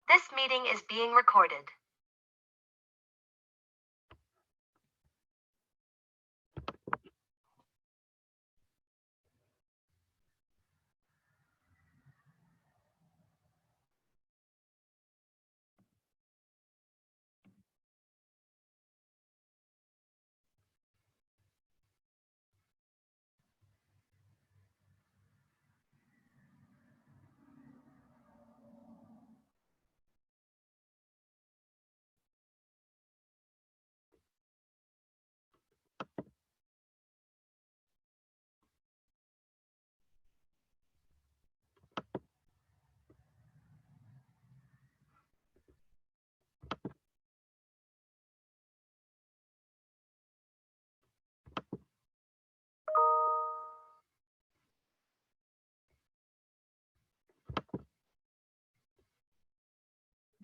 This meeting is being recorded.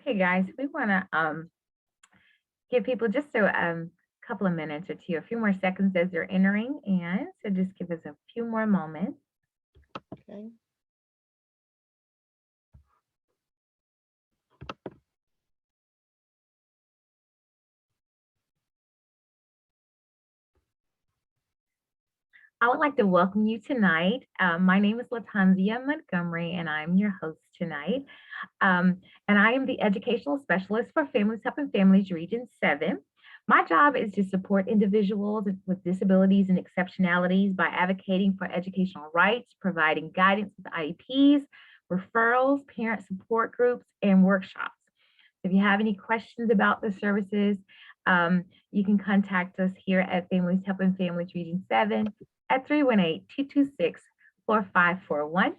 Okay, guys, we want to give people just a couple of minutes or two, a few more seconds as they're entering, and so just give us a few more moments. Okay. I would like to welcome you tonight. My name is Latanzia Montgomery, and I'm your host tonight. And I am the educational specialist for Families Helping Families Region 7. My job is to support individuals with disabilities and exceptionalities by advocating for educational rights, providing guidance with IEPs, referrals, parent support groups, and workshops. If you have any questions about the services, you can contact us here at Families Helping Families Region 7 at 318-226-4541.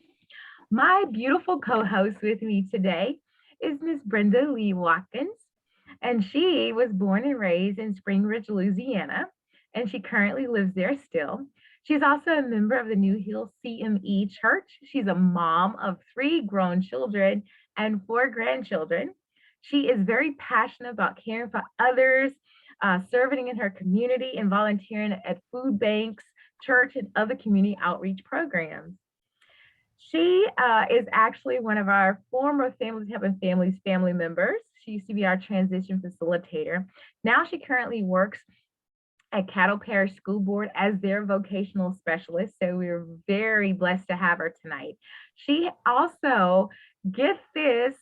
My beautiful co-host with me today is Miss Brenda Lee Watkins, and she was born and raised in Spring Ridge, Louisiana, and she currently lives there still. She's also a member of the New Hill CME Church. She's a mom of 3 grown children and 4 grandchildren. She is very passionate about caring for others, serving in her community, and volunteering at food banks, church, and other community outreach programs. She is actually one of our former Families Helping Families family members. She used to be our transition facilitator. Now she currently works at Cattle Parish School Board as their vocational specialist. So we're very blessed to have her tonight. She also, get this,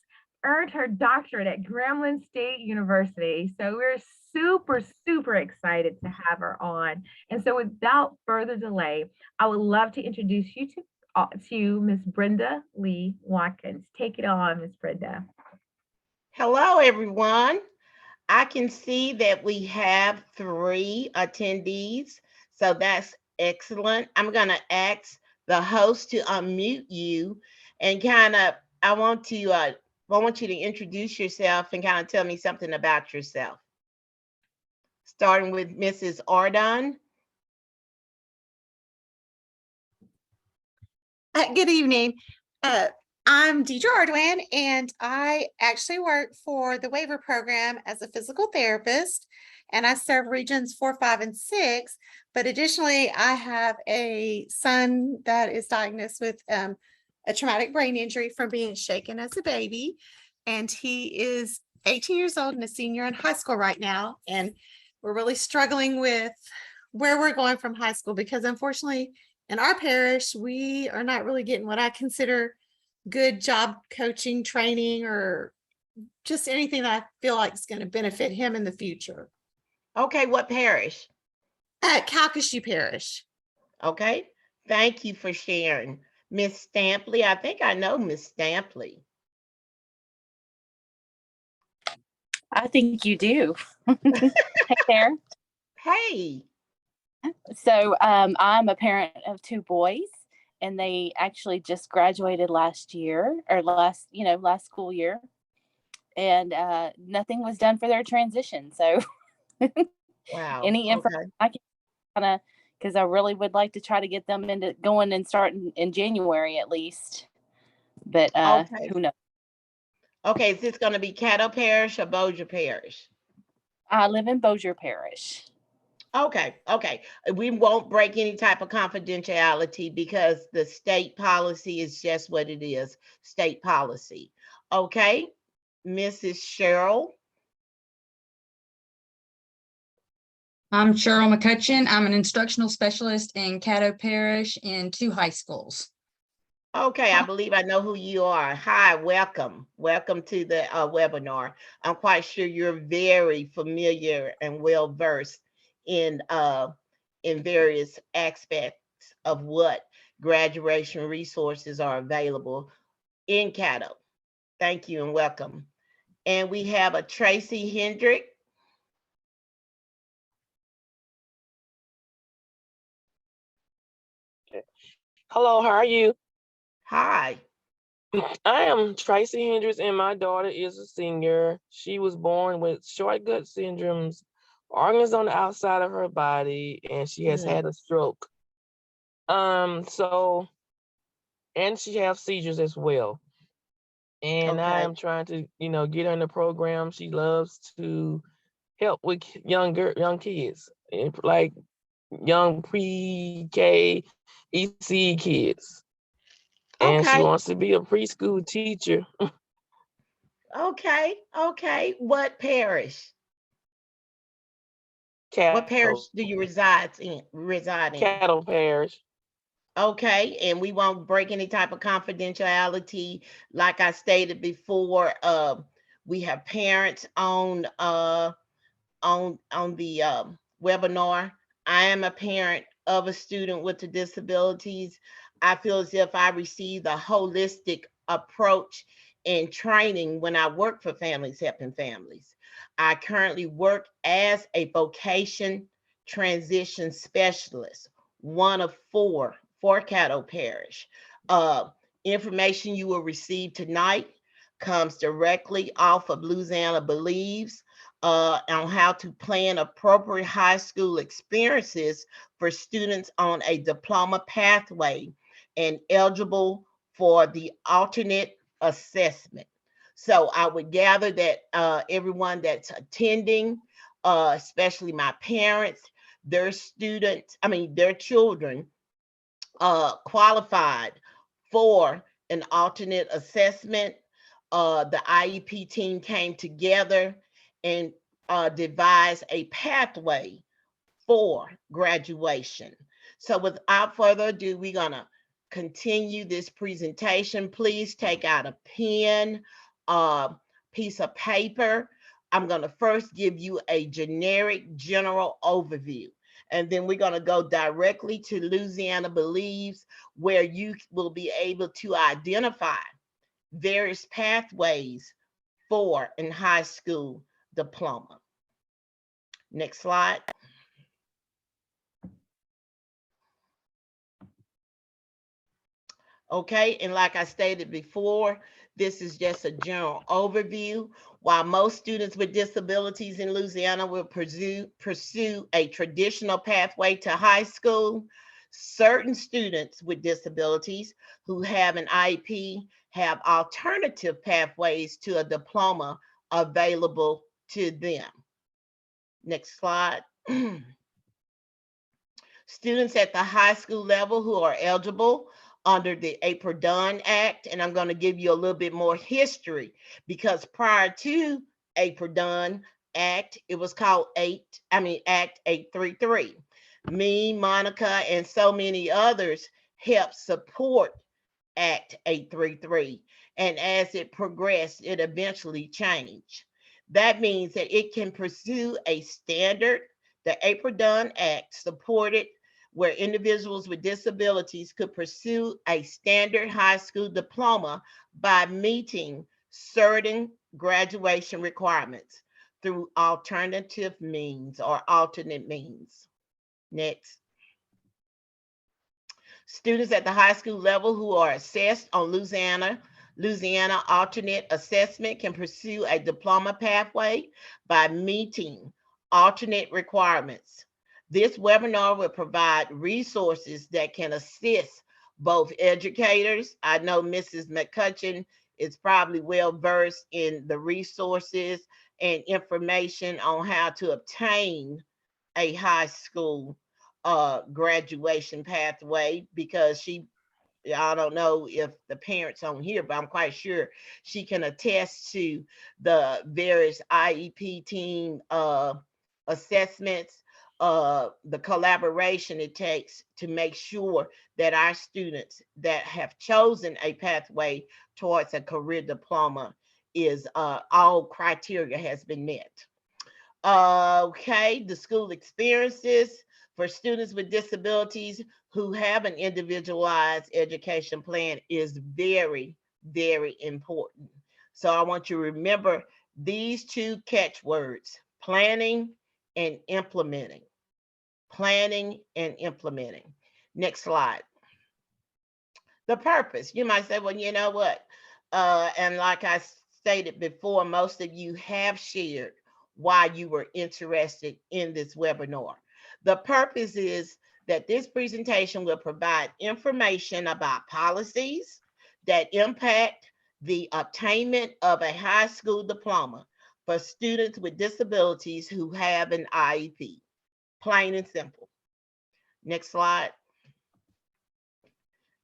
earned her doctorate at Grambling State University. So we're super excited to have her on. And so without further delay, I would love to introduce you to Miss Brenda Lee Watkins. Take it on, Miss Brenda. Hello, everyone. I can see that we have 3 attendees, so that's excellent. I'm going to ask the host to unmute you and I want you to introduce yourself and kind of tell me something about yourself. Starting with Mrs. Ardon. Good evening. I'm Deidre Ardwin, and I actually work for the waiver program as a physical therapist, and I serve regions 4, 5, and 6. But additionally, I have a son that is diagnosed with a traumatic brain injury from being shaken as a baby, and he is 18 years old and a senior in high school right now. And we're really struggling with where we're going from high school because unfortunately, in our parish, we are not really getting what I consider good job coaching, training, or just anything that I feel like is going to benefit him in the future. Okay, what parish? At Calcasieu Parish. Okay, thank you for sharing. Miss Stampley, I think I know Miss Stampley. I think you do. Hey there. Hey. So I'm a parent of 2 boys, and they actually just graduated last year or last school year, and nothing was done for their transition. So Wow. any information I can kind of, because I really would like to try to get them into going and starting in January at least, but who knows? Okay, is this going to be Caddo Parish or Bossier Parish? I live in Bossier Parish. Okay. We won't break any type of confidentiality because the state policy is just what it is, state policy. Okay. Mrs. Cheryl. I'm Cheryl McCutcheon. I'm an instructional specialist in Caddo Parish in 2 high schools. Okay, I believe I know who you are. Hi, welcome. Welcome to the webinar. I'm quite sure you're very familiar and well versed in various aspects of what graduation resources are available in Caddo. Thank you and welcome. And we have a Tracy Hendrick. Hello, how are you? Hi. I am Tracy Hendricks, and my daughter is a senior. She was born with short gut syndromes, organs on the outside of her body, and she has had a stroke. So, and she has seizures as well. And I Okay. am trying to, get her in the program. She loves to help with young kids, like young pre-K, EC kids. And she Okay. wants to be a preschool teacher. Okay. Okay. What parish? What parish do you reside in? Cattle Parish. Okay, and we won't break any type of confidentiality. Like I stated before, we have parents on the webinar. I am a parent of a student with the disabilities. I feel as if I received a holistic approach and training when I work for Families Helping Families. I currently work as a vocation transition specialist, one of four for Caddo Parish. Information you will receive tonight comes directly off of Louisiana Believes on how to plan appropriate high school experiences for students on a diploma pathway and eligible for the alternate assessment. So I would gather that everyone that's attending, especially my parents, their children qualified for an alternate assessment. The IEP team came together and devised a pathway for graduation. So without further ado, we're gonna continue this presentation. Please take out a pen, piece of paper. I'm gonna first give you a generic general overview. And then we're going to go directly to Louisiana Believes, where you will be able to identify various pathways for a high school diploma. Next slide. Okay, and like I stated before, this is just a general overview. While most students with disabilities in Louisiana will pursue a traditional pathway to high school, certain students with disabilities who have an IEP have alternative pathways to a diploma available to them. Next slide. Students at the high school level who are eligible under the April Dunn Act, and I'm going to give you a little bit more history because prior to April Dunn Act, it was called Act 833. Me, Monica, and so many others helped support Act 833, and as it progressed, it eventually changed. That means that it can pursue a standard. The April Dunn Act supported where individuals with disabilities could pursue a standard high school diploma by meeting certain graduation requirements through alternative means or alternate means. Next. Students at the high school level who are assessed on Louisiana alternate assessment can pursue a diploma pathway by meeting alternate requirements. This webinar will provide resources that can assist both educators. I know Mrs. McCutcheon is probably well versed in the resources and information on how to obtain a high school graduation pathway because she I don't know if the parents on here, but I'm quite sure she can attest to the various IEP team assessments, the collaboration it takes to make sure that our students that have chosen a pathway towards a career diploma is all criteria has been met. Okay, the school experiences for students with disabilities who have an individualized education plan is very, very important. So I want you to remember these two catchwords: planning and implementing. Planning and implementing. Next slide. The purpose. You might say, well, you know what? And like I stated before, most of you have shared why you were interested in this webinar. The purpose is that this presentation will provide information about policies that impact the attainment of a high school diploma for students with disabilities who have an IEP. Plain and simple. Next slide.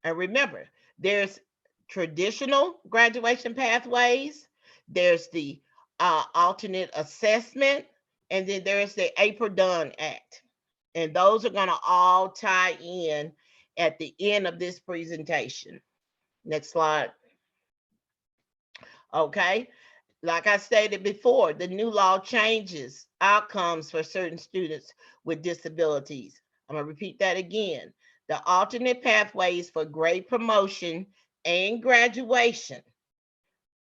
And remember, there's traditional graduation pathways, there's the alternate assessment, and then there's the April Dunn Act. And those are going to all tie in at the end of this presentation. Next slide. Okay. Like I stated before, the new law changes outcomes for certain students with disabilities. I'm going to repeat that again. The alternate pathways for grade promotion and graduation.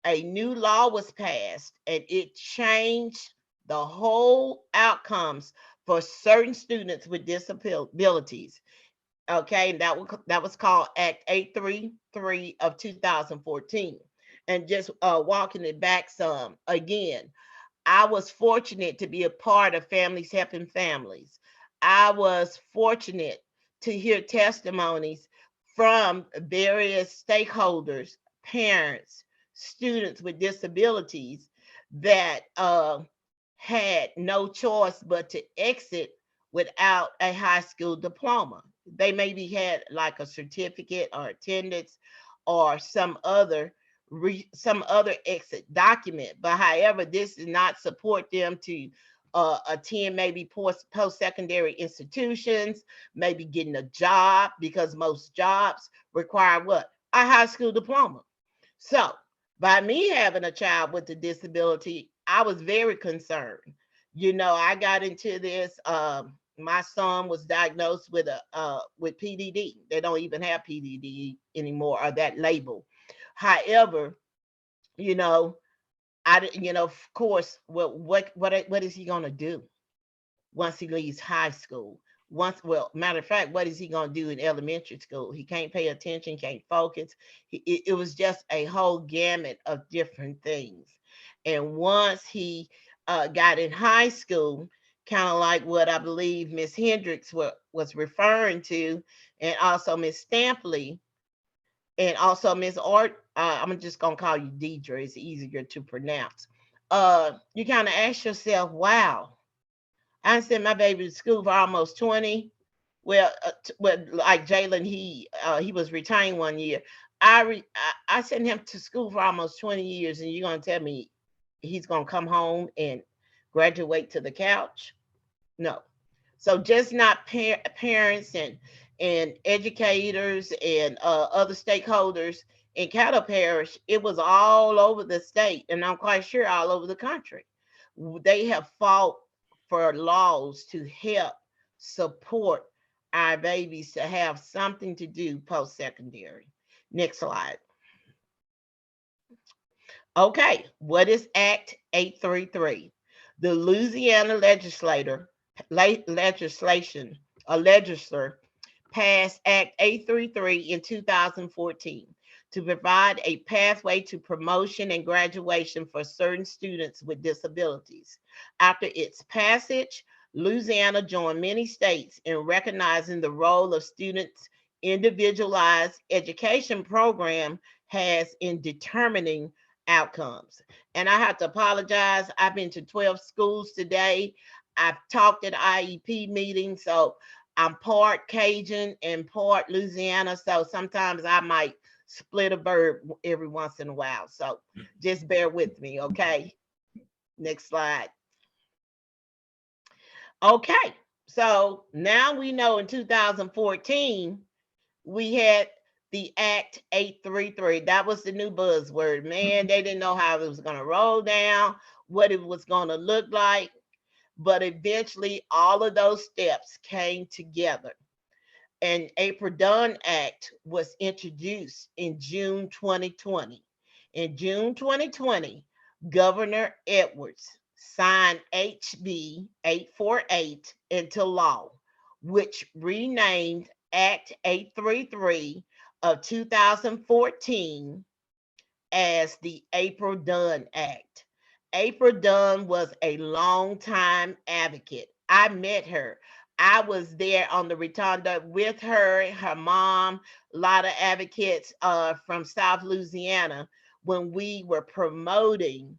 A new law was passed and it changed the whole outcomes for certain students with disabilities. Okay, that was called Act 833 of 2014. And just walking it back some again, I was fortunate to be a part of Families Helping Families. I was fortunate to hear testimonies from various stakeholders, parents, students with disabilities that had no choice but to exit without a high school diploma. They maybe had like a certificate or attendance or some other exit document. But however, this does not support them to attend maybe post-secondary institutions, maybe getting a job, because most jobs require what? A high school diploma. So by me having a child with a disability, I was very concerned. You know, I got into this. My son was diagnosed with PDD. They don't even have PDD anymore, or that label. However, you know, of course, what is he gonna do once he leaves high school? Matter of fact, what is he gonna do in elementary school? He can't pay attention, can't focus. It was just a whole gamut of different things. And once he got in high school, kind of like what I believe Miss Hendricks was referring to, and also Miss Stampley, and also Miss Art. I'm just gonna call you Deidre. It's easier to pronounce. You kind of ask yourself, "Wow, I sent my baby to school for almost 20." Well, like Jalen, he was retained 1 year. I sent him to school for almost 20 years, and you're gonna tell me he's gonna come home and graduate to the couch? No. So just not parents and educators and other stakeholders in Caddo Parish. It was all over the state, and I'm quite sure all over the country. They have fought for laws to help support our babies to have something to do post secondary. Next slide. Okay, what is Act 833? The Louisiana legislation, a legislature passed Act 833 in 2014 to provide a pathway to promotion and graduation for certain students with disabilities. After its passage, Louisiana joined many states in recognizing the role of students' individualized education program has in determining outcomes. And I have to apologize. I've been to 12 schools today. I've talked at IEP meetings, so I'm part Cajun and part Louisiana, so sometimes I might split a verb every once in a while. So just bear with me, okay? Next slide. Okay, so now we know in 2014, we had the Act 833. That was the new buzzword. Man, they didn't know how it was going to roll down, what it was going to look like. But eventually, all of those steps came together. And April Dunn Act was introduced in June 2020. In June 2020, Governor Edwards signed HB 848 into law, which renamed Act 833 of 2014 as the April Dunn Act. April Dunn was a longtime advocate. I met her. I was there on the rotunda with her, her mom, a lot of advocates from South Louisiana when we were promoting,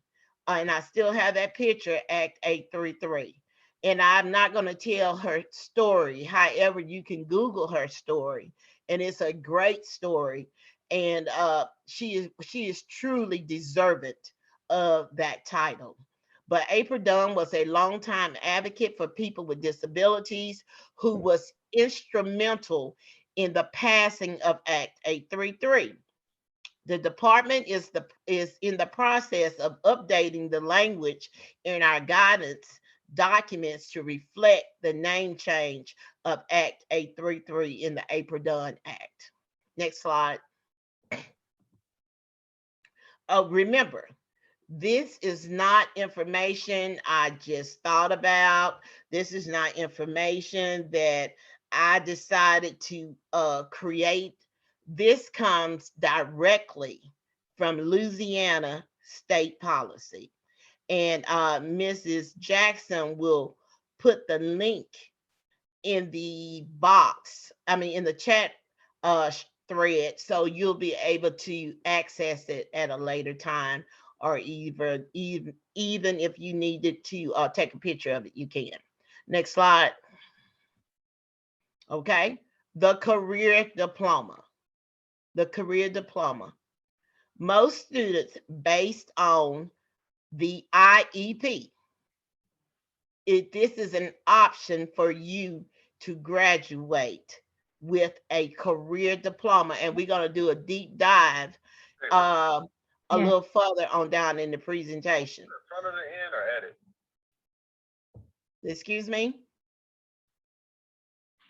and I still have that picture, Act 833. And I'm not going to tell her story. However, you can Google her story, and it's a great story. And she is truly deserving of that title. But April Dunn was a longtime advocate for people with disabilities who was instrumental in the passing of Act 833. The department is in the process of updating the language in our guidance documents to reflect the name change of Act 833 in the April Dunn Act. Next slide. Remember, this is not information I just thought about. This is not information that I decided to create. This comes directly from Louisiana state policy. And Mrs. Jackson will put the link in the box, in the chat thread, so you'll be able to access it at a later time, or even if you needed to take a picture of it, you can. Next slide. Okay, the career diploma. The career diploma. Most students, based on the IEP, this is an option for you to graduate with a career diploma, and we're going to do a deep dive a little further on down in the presentation. Front of the end or edit? Excuse me?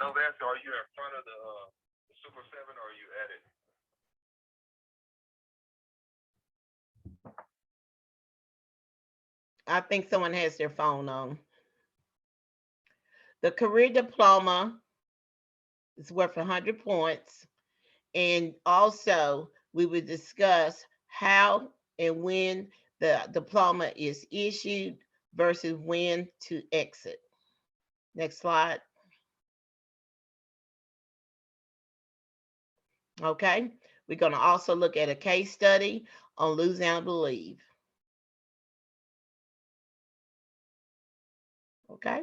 No, that's, are you in front of the Super 7 or are you edit? I think someone has their phone on. The career diploma is worth 100 points. And also, we would discuss how and when the diploma is issued versus when to exit. Next slide. Okay, we're going to also look at a case study on Louisiana Believe. Okay.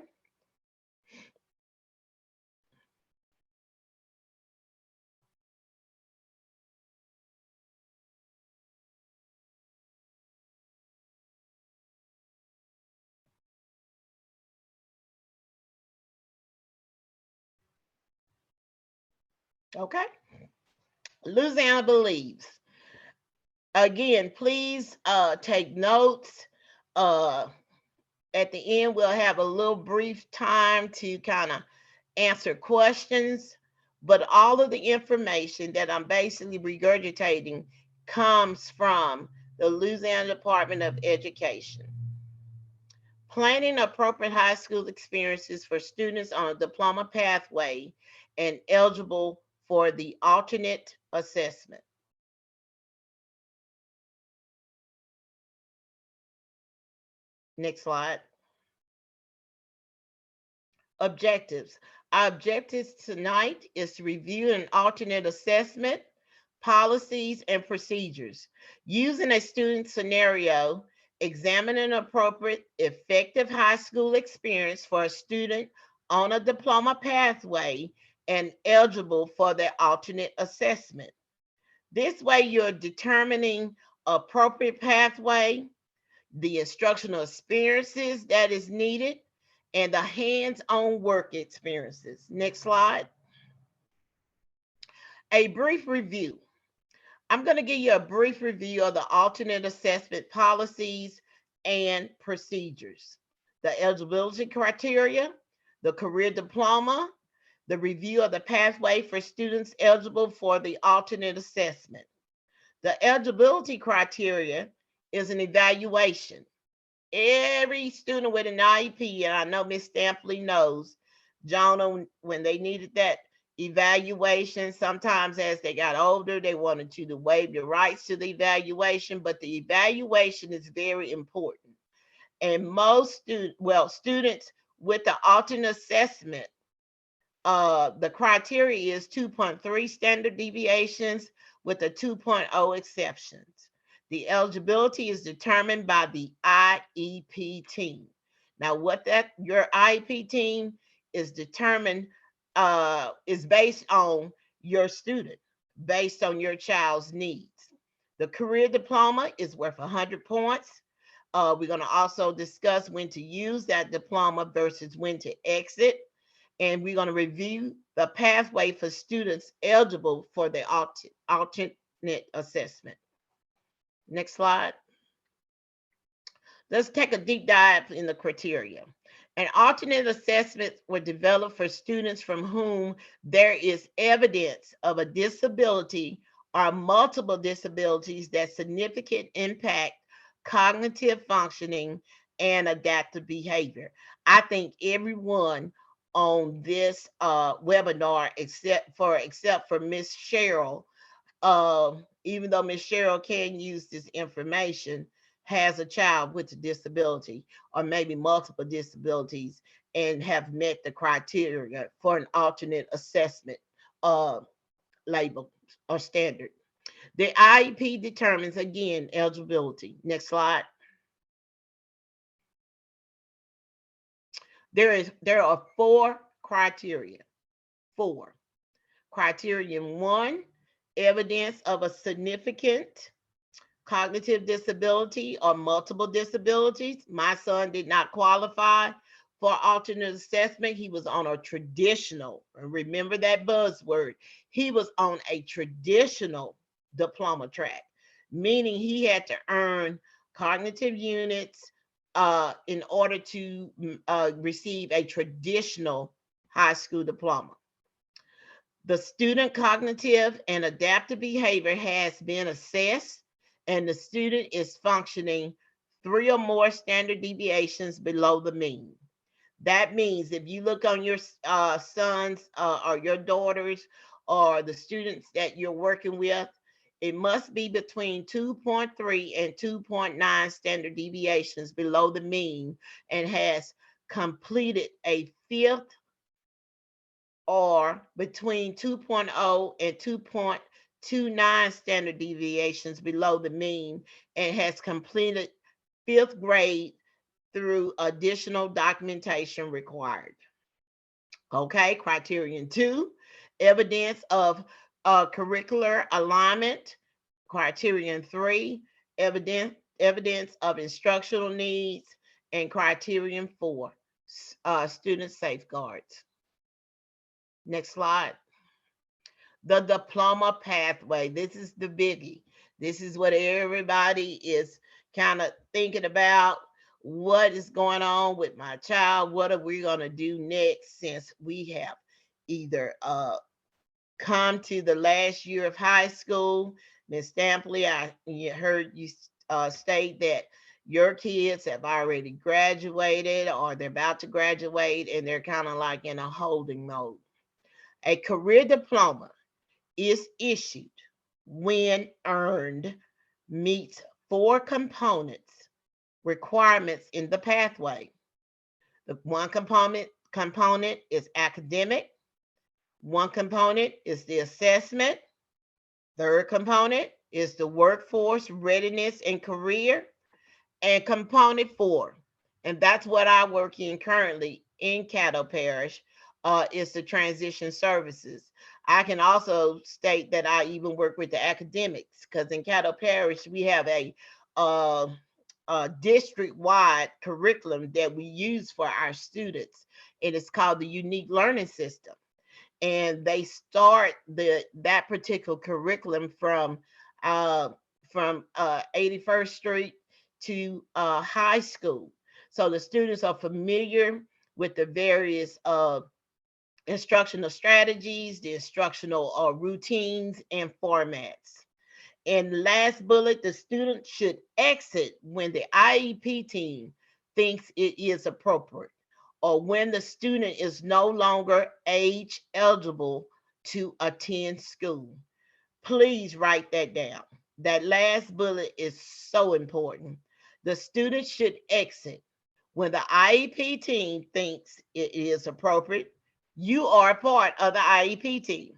Okay. Louisiana Believes. Again, please take notes. At the end, we'll have a little brief time to kind of answer questions, but all of the information that I'm basically regurgitating comes from the Louisiana Department of Education. Planning appropriate high school experiences for students on a diploma pathway and eligible for the alternate assessment. Next slide. Objectives. Our objectives tonight is to review an alternate assessment, policies, and procedures. Using a student scenario, examine an appropriate, effective high school experience for a student on a diploma pathway and eligible for their alternate assessment. This way, you're determining appropriate pathway, the instructional experiences that is needed, and the hands-on work experiences. Next slide. A brief review. I'm going to give you a brief review of the alternate assessment policies and procedures, the eligibility criteria, the career diploma, the review of the pathway for students eligible for the alternate assessment. The eligibility criteria is an evaluation. Every student with an IEP, and I know Ms. Stampley knows, Jonah, when they needed that evaluation, sometimes as they got older, they wanted you to waive your rights to the evaluation, but the evaluation is very important. And most students with the alternate assessment, the criteria is 2.3 standard deviations with a 2.0 exceptions. The eligibility is determined by the IEP team. Now, your IEP team is determined is based on your student, based on your child's needs. The career diploma is worth 100 points. We're going to also discuss when to use that diploma versus when to exit. And we're going to review the pathway for students eligible for the alternate assessment. Next slide. Let's take a deep dive in the criteria. An alternate assessments were developed for students from whom there is evidence of a disability or multiple disabilities that significantly impact cognitive functioning and adaptive behavior. I think everyone on this webinar, except for Miss Cheryl, even though Miss Cheryl can use this information, has a child with a disability or maybe multiple disabilities and have met the criteria for an alternate assessment label or standard. The IEP determines, again, eligibility. Next slide. There are 4 criteria. 4. Criterion 1, evidence of a significant cognitive disability or multiple disabilities. My son did not qualify for alternate assessment. He was on a traditional, remember that buzzword, he was on a traditional diploma track, meaning he had to earn cognitive units in order to receive a traditional high school diploma. The student cognitive and adaptive behavior has been assessed, and the student is functioning 3 or more standard deviations below the mean. That means if you look on your sons or your daughters or the students that you're working with, it must be between 2.3 and 2.9 standard deviations below the mean and has completed a 5th or between 2.0 and 2.29 standard deviations below the mean and has completed 5th grade through additional documentation required. Okay, criterion 2, evidence of curricular alignment. Criterion 3, evidence of instructional needs. And criterion 4, student safeguards. Next slide. The diploma pathway. This is the biggie. This is what everybody is kind of thinking about. What is going on with my child? What are we going to do next, since we have either come to the last year of high school? Ms. Stampley, I heard you state that your kids have already graduated or they're about to graduate and they're kind of like in a holding mode. A career diploma is issued when earned meets 4 components requirements in the pathway. The one component is academic. One component is the assessment. Third component is the workforce readiness and career. And component 4, and that's what I work in currently, in Caddo Parish is the transition services. I can also state that I even work with the academics because in Caddo Parish we have uh, a district-wide curriculum that we use for our students. It is called the Unique Learning System, and they start that particular curriculum uh, from 81st Street to high school. So the students are familiar with the various instructional strategies, the instructional routines and formats. And last bullet, the student should exit when the IEP team thinks it is appropriate or when the student is no longer age eligible to attend school. Please write that down. That last bullet is so important. The student should exit when the IEP team thinks it is appropriate. You are a part of the IEP team.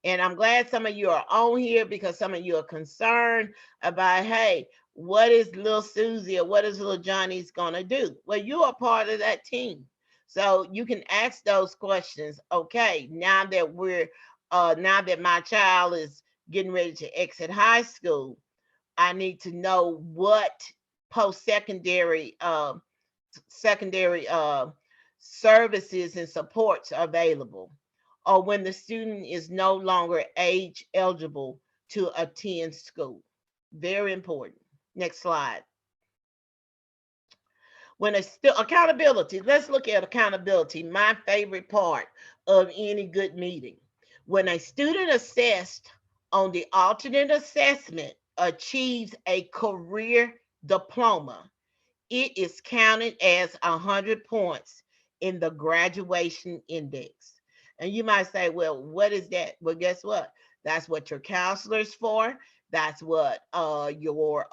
And I'm glad some of you are on here because some of you are concerned about, hey, what is little Susie or what is little Johnny's gonna do? Well, you are part of that team. So you can ask those questions. Okay, now that my child is getting ready to exit high school, I need to know what post-secondary secondary services and supports are available, or when the student is no longer age eligible to attend school. Very important. Next slide. When it's still accountability, let's look at accountability, my favorite part of any good meeting. When a student assessed on the alternate assessment achieves a career diploma, it is counted as 100 points in the graduation index. And you might say, well, what is that? Well, guess what? That's what your counselor's for. That's what your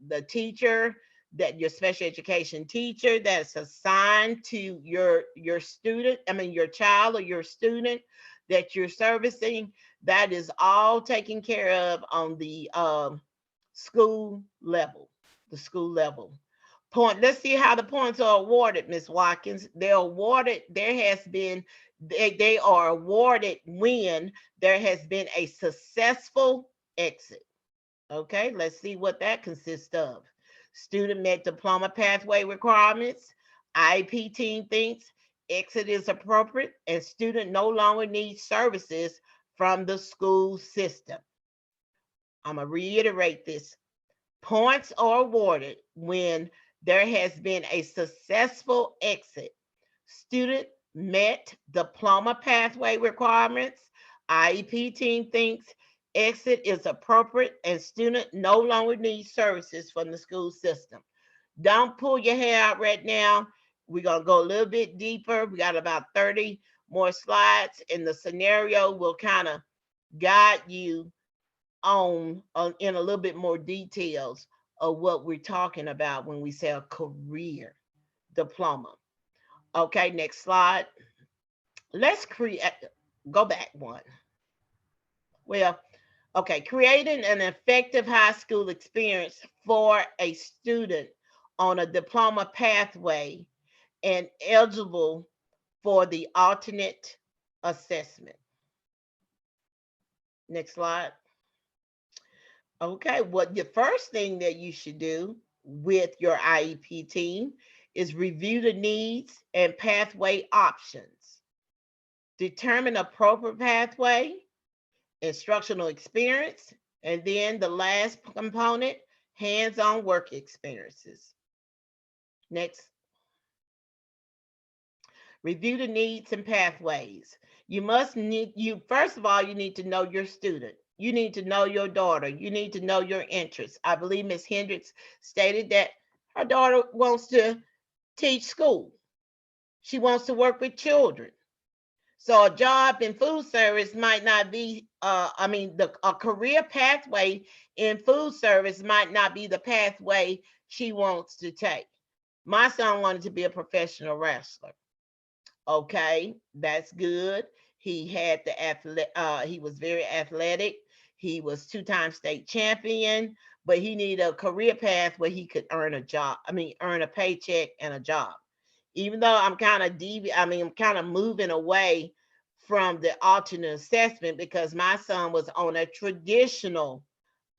the teacher, that your special education teacher that's assigned to your student, I mean your child or your student that you're servicing, that is all taken care of on the school level, the school level. Point. Let's see how the points are awarded, Miss Watkins. They're awarded. They are awarded when there has been a successful exit. Okay, let's see what that consists of. Student met diploma pathway requirements. IEP team thinks exit is appropriate and student no longer needs services from the school system. I'm going to reiterate this. Points are awarded when there has been a successful exit. Student met diploma pathway requirements. IEP team thinks exit is appropriate and student no longer needs services from the school system. Don't pull your hair out right now. We're going to go a little bit deeper. We got about 30 more slides, and the scenario will kind of guide you on in a little bit more details of what we're talking about when we say a career diploma. Okay, next slide. Let's go back one. Well, okay, creating an effective high school experience for a student on a diploma pathway and eligible for the alternate assessment. Next slide. Okay, what the first thing that you should do with your IEP team is review the needs and pathway options. Determine appropriate pathway, instructional experience, and then the last component, hands-on work experiences. Next. Review the needs and pathways. You first of all, you need to know your student. You need to know your daughter. You need to know your interests. I believe Ms. Hendricks stated that her daughter wants to teach school. She wants to work with children. So a job in food service might not be, a career pathway in food service might not be the pathway she wants to take. My son wanted to be a professional wrestler. Okay, that's good. He had he was very athletic. He was two-time state champion, but he needed a career path where he could earn a job. Earn a paycheck and a job. Even though I'm kind of I'm kind of moving away from the alternate assessment because my son was on a traditional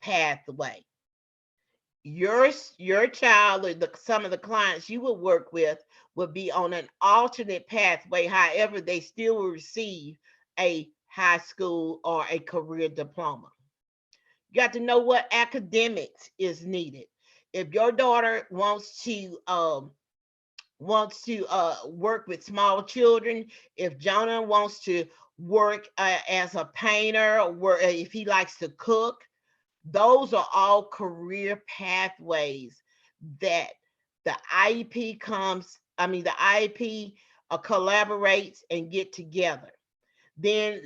pathway. Your child or some of the clients you would work with would be on an alternate pathway. However, they still will receive a high school or a career diploma. You got to know what academics is needed. If your daughter wants to work with small children, if Jonah wants to work as a painter, or if he likes to cook, those are all career pathways that the IEP the IEP collaborates and get together. Then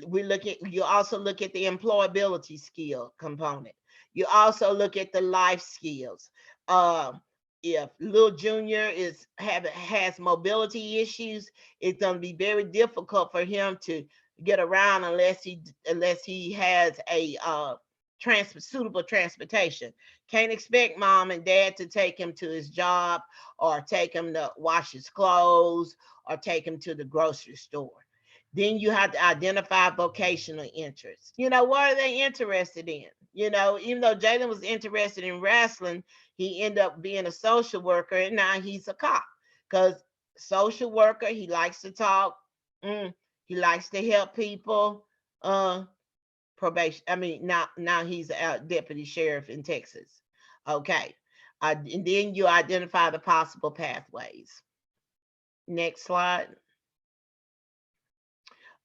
you also look at the employability skill component. You also look at the life skills. If little junior has mobility issues, it's going to be very difficult for him to get around unless he has a suitable transportation. Can't expect mom and dad to take him to his job or take him to wash his clothes or take him to the grocery store. Then you have to identify vocational interests. What are they interested in? Even though Jalen was interested in wrestling, he ended up being a social worker, and now he's a cop. Because social worker, he likes to talk, he likes to help people. Probation. Now he's a deputy sheriff in Texas. Okay. And then you identify the possible pathways. Next slide.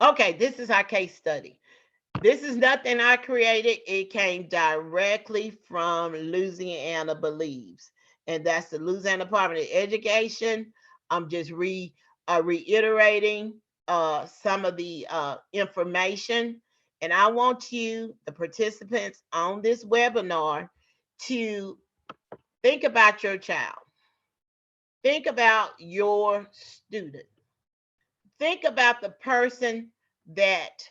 Okay, this is our case study. This is nothing I created. It came directly from Louisiana Believes, and that's the Louisiana Department of Education. I'm just reiterating some of the information, and I want you, the participants on this webinar, to think about your child. Think about your student. Think about the person that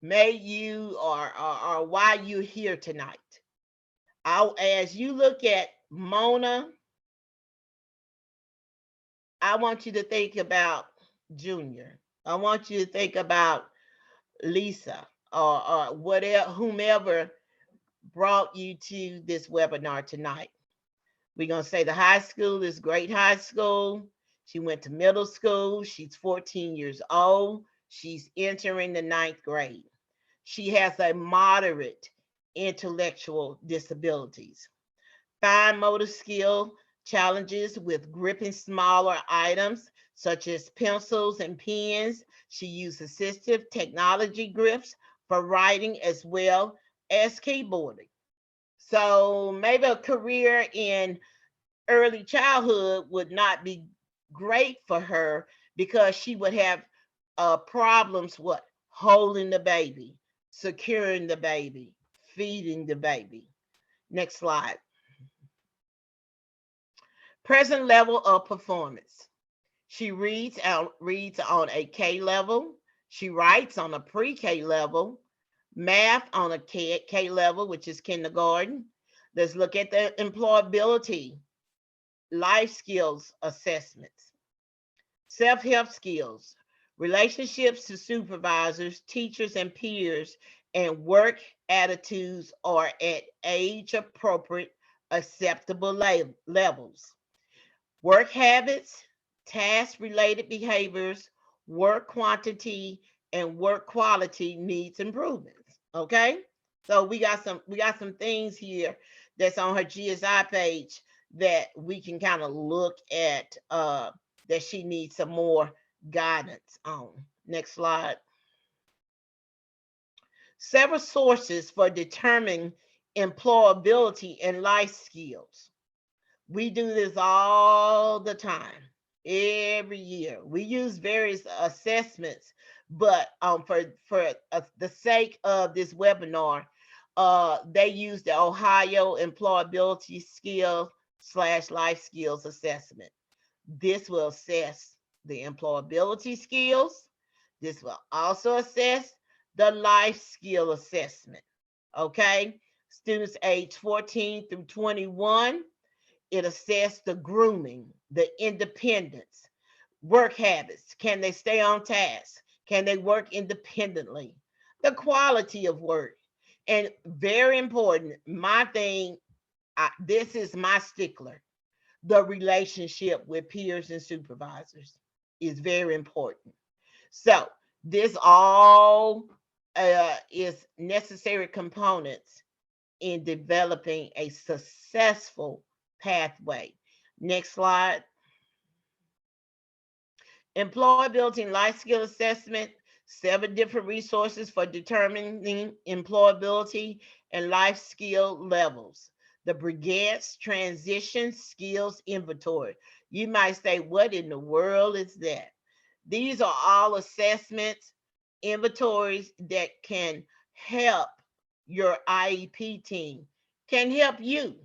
made you or why you're here tonight. As you look at Mona, I want you to think about Junior. I want you to think about Lisa or whatever, whomever brought you to this webinar tonight. We're going to say the high school is Great High School. She went to middle school. She's 14 years old. She's entering the 9th grade. She has a moderate intellectual disabilities. Fine motor skill challenges with gripping smaller items such as pencils and pens. She uses assistive technology grips for writing as well as keyboarding. So maybe a career in early childhood would not be great for her because she would have problems holding the baby, securing the baby, feeding the baby. Next slide. Present level of performance. She reads on a K level. She writes on a pre-K level. Math on a K level, which is kindergarten. Let's look at the employability, life skills assessments, self-help skills, relationships to supervisors, teachers, and peers, and work attitudes are at age-appropriate, acceptable levels. Work habits, task-related behaviors, work quantity, and work quality needs improvements. Okay, so we got some things here that's on her GSI page that we can kind of look at that she needs some more guidance on. Next slide. Several sources for determining employability and life skills. We do this all the time, every year. We use various assessments, but for the sake of this webinar, they use the Ohio Employability Skill / Life Skills Assessment. This will assess the employability skills. This will also assess the life skill assessment. Okay, students age 14 through 21. It assessed the grooming, the independence, Work habits. Can they stay on task? Can they work independently? The quality of work. And very important, my thing, this is my stickler. The relationship with peers and supervisors is very important. So this all is necessary components in developing a successful pathway. Next slide. Employability and life skill assessment, 7 different resources for determining employability and life skill levels. The Brigands Transition Skills Inventory. You might say, what in the world is that? These are all assessments, inventories that can help your IEP team, can help you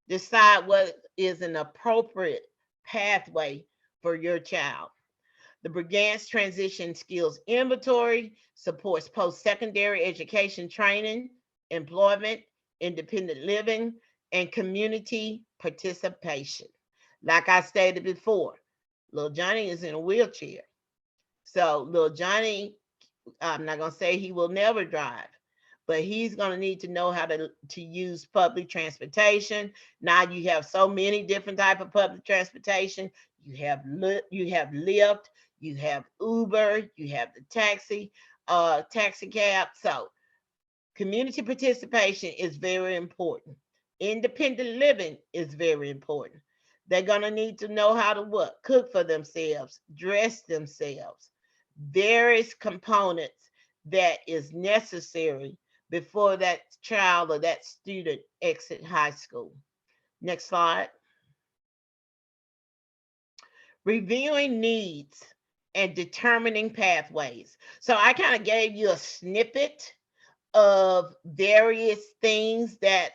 decide what is an appropriate pathway for your child. The Brigands Transition Skills Inventory supports post-secondary education training, employment, independent living, and community participation. Like I stated before, little Johnny is in a wheelchair. So little Johnny, I'm not going to say he will never drive, but he's going to need to know how to use public transportation. Now you have so many different type of public transportation. You have Lyft, you have Uber, you have the taxi cab. So community participation is very important. Independent living is very important. They're going to need to know how to what? Cook for themselves, dress themselves. Various components that is necessary before that child or that student exit high school. Next slide. Reviewing needs and determining pathways. So I kind of gave you a snippet of various things that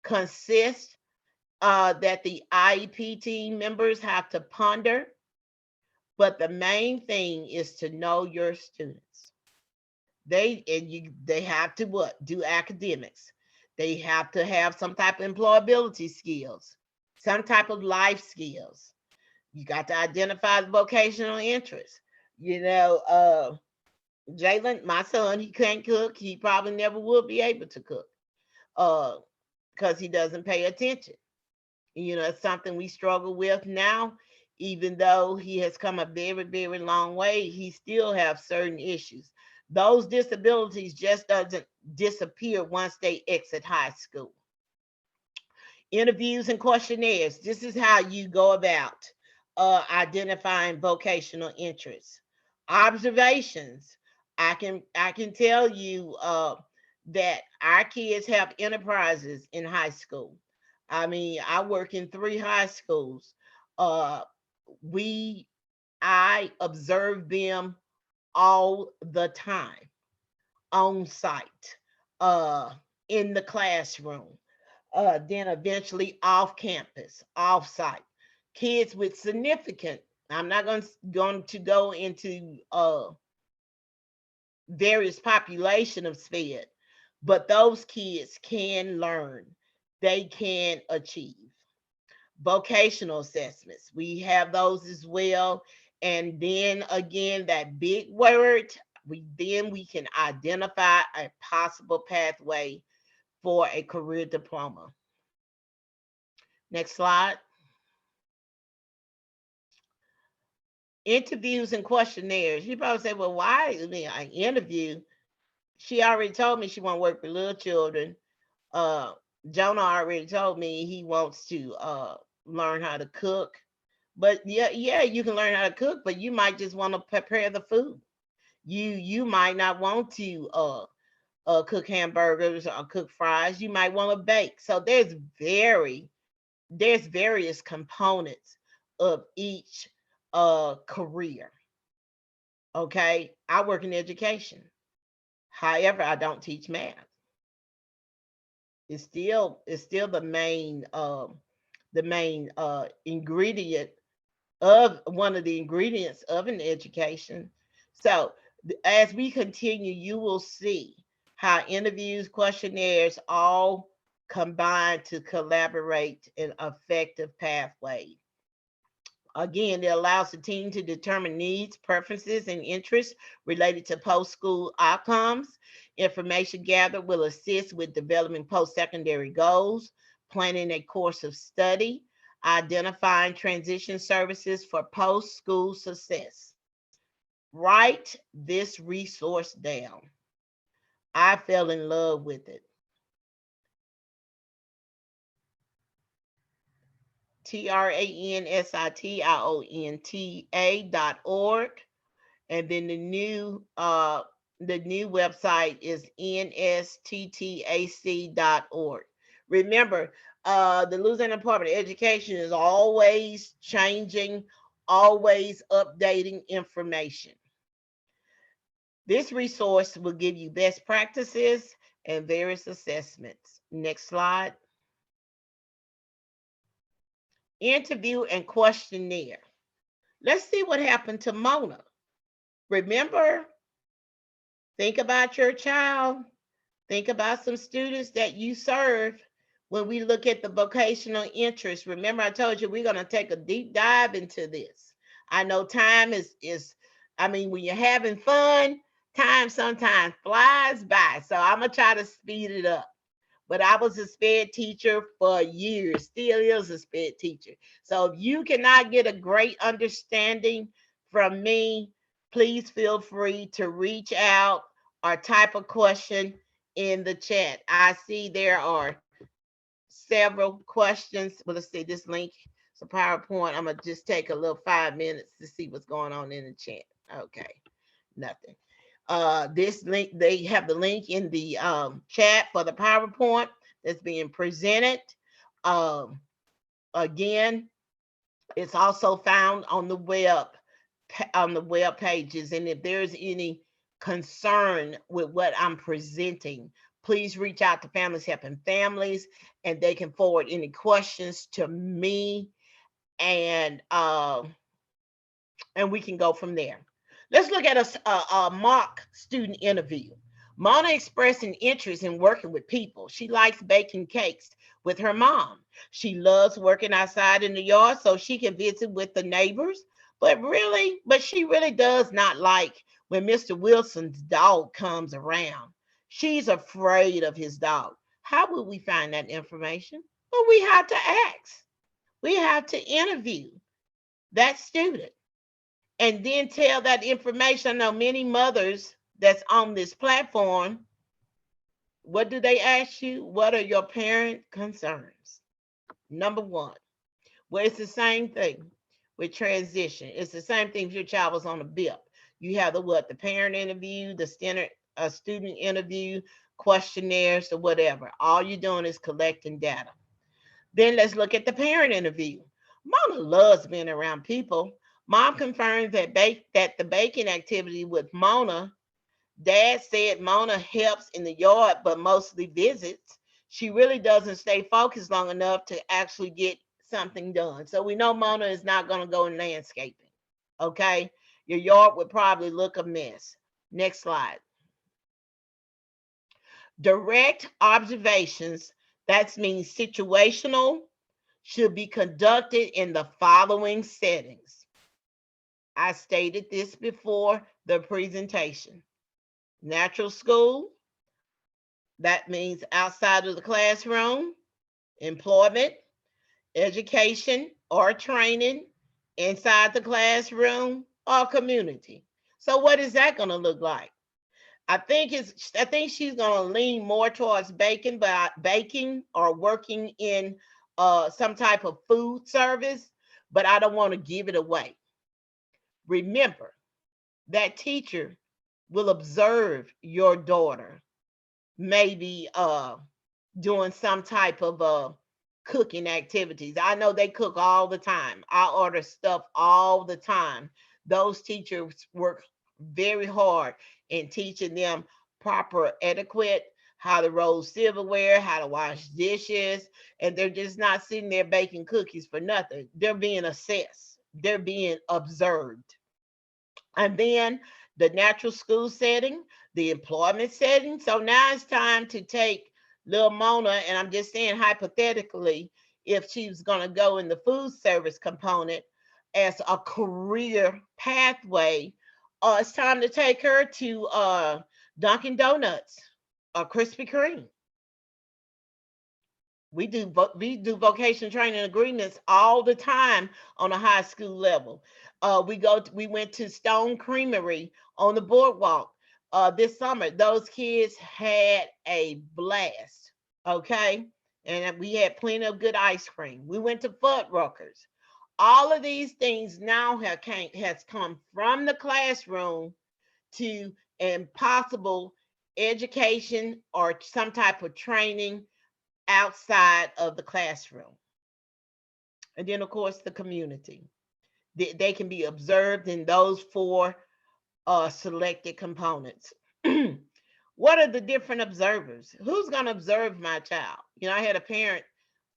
consist that the IEP team members have to ponder. But the main thing is to know your students. They have to what? Do academics. They have to have some type of employability skills, some type of life skills. You got to identify the vocational interests. You know, Jalen, my son, he can't cook. He probably never will be able to cook because he doesn't pay attention. You know, it's something we struggle with now. Even though he has come a very, very long way, he still have certain issues. Those disabilities just doesn't disappear once they exit high school. Interviews and questionnaires. This is how you go about identifying vocational interests. Observations. I can tell you that our kids have enterprises in high school. I mean, I work in 3 high schools. Uh, we I observe them all the time on site, uh, in the classroom, then eventually off campus, off site. Kids with significant, I'm not going to go into various population of SPED, but those kids can learn, they can achieve. Vocational assessments, we have those as well. And then again, that big word, we can identify a possible pathway for a career diploma. Next slide. Interviews and questionnaires. You probably say, well, why I interview? She already told me she want to work with little children. Uh, Jonah already told me he wants to learn how to cook. But yeah, you can learn how to cook, but you might just want to prepare the food. You might not want to cook hamburgers or cook fries. You might want to bake. So there's various components of each career. Okay, I work in education. However, I don't teach math. It's still the main ingredient of one of the ingredients of an education. So as we continue, you will see how interviews, questionnaires all combine to collaborate an effective pathway Again, it allows the team to determine needs, preferences, and interests related to post-school outcomes. Information gathered will assist with developing post-secondary goals, planning a course of study, identifying transition services for post-school success. Write this resource down. I fell in love with it. TRANSITIONTA.org. And then the new website is nsttac.org. Remember, the Louisiana Department of Education is always changing, always updating information. This resource will give you best practices and various assessments. Next slide. Interview and questionnaire. Let's see what happened to Mona. Remember, think about your child. Think about some students that you serve when we look at the vocational interest. Remember, I told you we're going to take a deep dive into this. I know time is I mean, when you're having fun, time sometimes flies by. So I'm going to try to speed it up. But I was a SPED teacher for years, still is a SPED teacher. So if you cannot get a great understanding from me, please feel free to reach out or type a question in the chat. I see there are several questions. Well, let's see this link. It's a PowerPoint. I'm gonna just take a little 5 minutes to see what's going on in the chat. Okay, nothing. This link, they have the link in the chat for the PowerPoint that's being presented. Again, it's also found on the web pages. And if there's any concern with what I'm presenting, please reach out to Families Helping Families, and they can forward any questions to me, and we can go from there. Let's look at a mock student interview. Mona expressed an interest in working with people. She likes baking cakes with her mom. She loves working outside in the yard so she can visit with the neighbors. But she really does not like when Mr. Wilson's dog comes around. She's afraid of his dog. How would we find that information? Well, we have to ask. We have to interview that student and then tell that information. I know many mothers that's on this platform, what do they ask you? What are your parent concerns? Number one. Well, it's the same thing with transition. It's the same thing if your child was on a BIP. You have the parent interview, the student interview, questionnaires, or whatever. All you're doing is collecting data. Then let's look at the parent interview. Mama loves being around people. Mom confirmed that the baking activity with Mona. Dad said Mona helps in the yard, but mostly visits. She really doesn't stay focused long enough to actually get something done. So we know Mona is not going to go in landscaping. Okay. Your yard would probably look a mess. Next slide. Direct observations, that means situational, should be conducted in the following settings. I stated this before the presentation. Natural school, that means outside of the classroom. Employment, education or training, inside the classroom or community. So what is that going to look like? I think she's going to lean more towards baking or working in some type of food service, but I don't want to give it away. Remember, that teacher will observe your daughter maybe doing some type of cooking activities. I know they cook all the time. I order stuff all the time. Those teachers work very hard in teaching them proper etiquette, how to roll silverware, how to wash dishes, and they're just not sitting there baking cookies for nothing. They're being assessed. They're being observed. And then the natural school setting, the employment setting. So now it's time to take little Mona, and I'm just saying hypothetically, if she's going to go in the food service component, as a career pathway, it's time to take her to Dunkin' Donuts or Krispy Kreme. We do vocation training agreements all the time on a high school level. We went to Stone Creamery on the boardwalk this summer. Those kids had a blast. Okay, and we had plenty of good ice cream. We went to Fuddruckers. All of these things now has come from the classroom to impossible education or some type of training outside of the classroom. And then, of course, the community. They can be observed in those four selected components. What are the different observers? Who's going to observe my child? I had a parent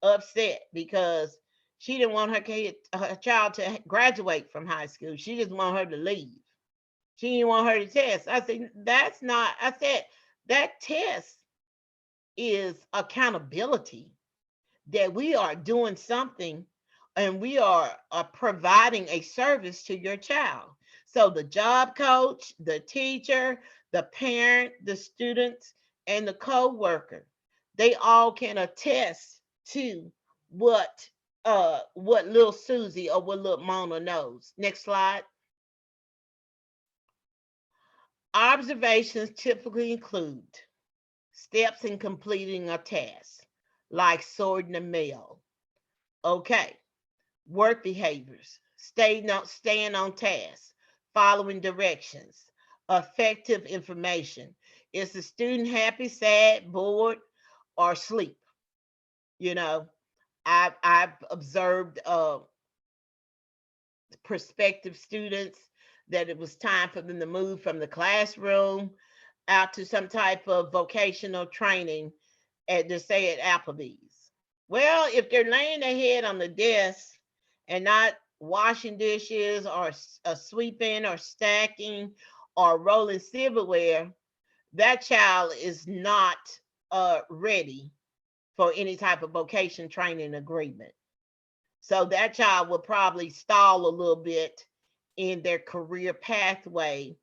upset because she didn't want her child to graduate from high school. She just wanted her to leave. She didn't want her to test. I said, that test is accountability, that we are doing something and we are providing a service to your child. So the job coach, the teacher, the parent, the students, and the co-worker, they all can attest to what little Susie or what little Mona knows. Next slide. Observations typically include steps in completing a task, like sorting the mail. Okay. Work behaviors, staying on task, following directions, effective information. Is the student happy, sad, bored, or asleep? I've observed prospective students that it was time for them to move from the classroom out to some type of vocational training at, just say, at Applebee's. Well, if they're laying their head on the desk and not washing dishes or sweeping or stacking or rolling silverware, that child is not ready for any type of vocation training agreement. So that child will probably stall a little bit in their career pathway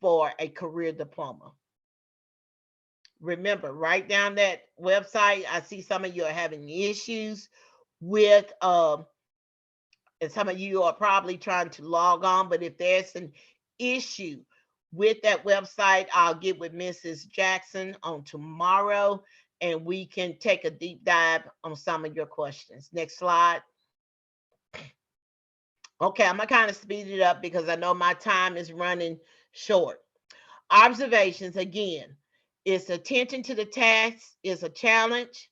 for a career diploma. Remember, write down that website. I see some of you are having issues with, and some of you are probably trying to log on, but if there's an issue with that website, I'll get with Mrs. Jackson on tomorrow and we can take a deep dive on some of your questions. Next slide. Okay, I'm gonna kind of speed it up because I know my time is running short. Observations, again, is attention to the task is a challenge.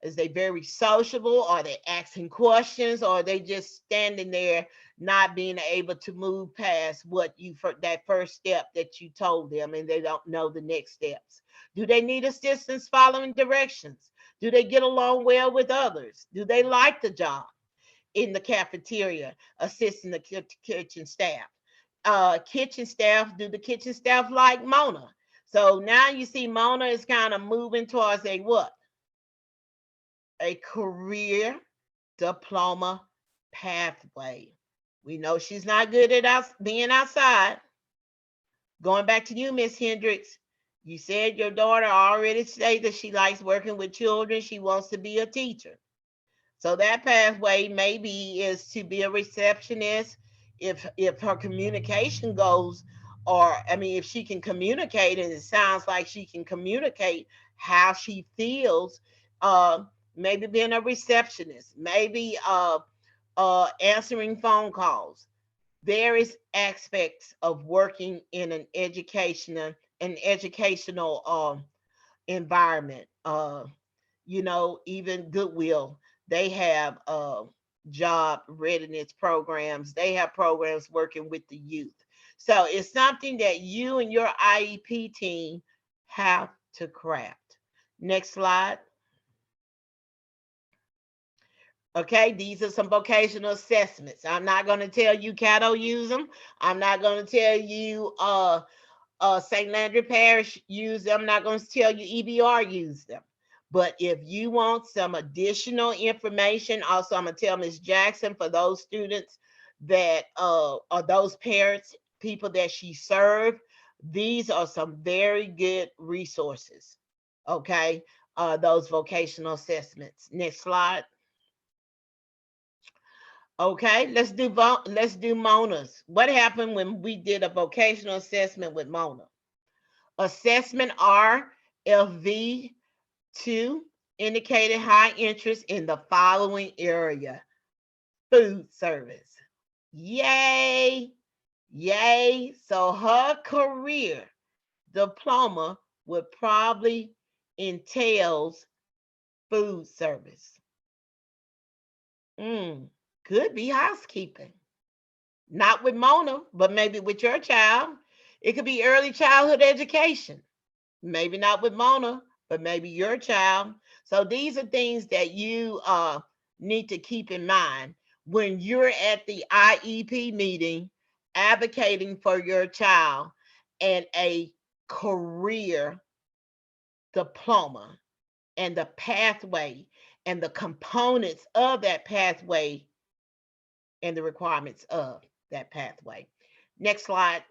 Is they very sociable? Are they asking questions? Or are they just standing there not being able to move past that first step that you told them and they don't know the next steps? Do they need assistance following directions? Do they get along well with others? Do they like the job in the cafeteria, assisting the kitchen staff? Do the kitchen staff like Mona? So now you see Mona is kind of moving towards a what? A career diploma pathway. We know she's not good at being outside. Going back to you, Miss Hendricks, you said your daughter already said that she likes working with children. She wants to be a teacher. So that pathway maybe is to be a receptionist. If her communication goes, or if she can communicate, and it sounds like she can communicate how she feels, maybe being a receptionist, maybe answering phone calls. Various aspects of working in an educational environment. Even Goodwill, they have job readiness programs. They have programs working with the youth. So it's something that you and your IEP team have to craft. Next slide. Okay, these are some vocational assessments. I'm not going to tell you Caddo use them. I'm not going to tell you St. Landry Parish use them. I'm not going to tell you EBR use them. But if you want some additional information, also I'm going to tell Ms. Jackson, for those students that are those parents, people that she served. These are some very good resources. Okay, those vocational assessments. Next slide. Okay, let's do Mona's. What happened when we did a vocational assessment with Mona? Assessment RFV2 indicated high interest in the following area: food service. Yay! Yay! So her career diploma would probably entails food service. Could be housekeeping. Not with Mona, but maybe with your child. It could be early childhood education. Maybe not with Mona, but maybe your child. So these are things that you need to keep in mind when you're at the IEP meeting advocating for your child and a career diploma and the pathway and the components of that pathway and the requirements of that pathway. Next slide.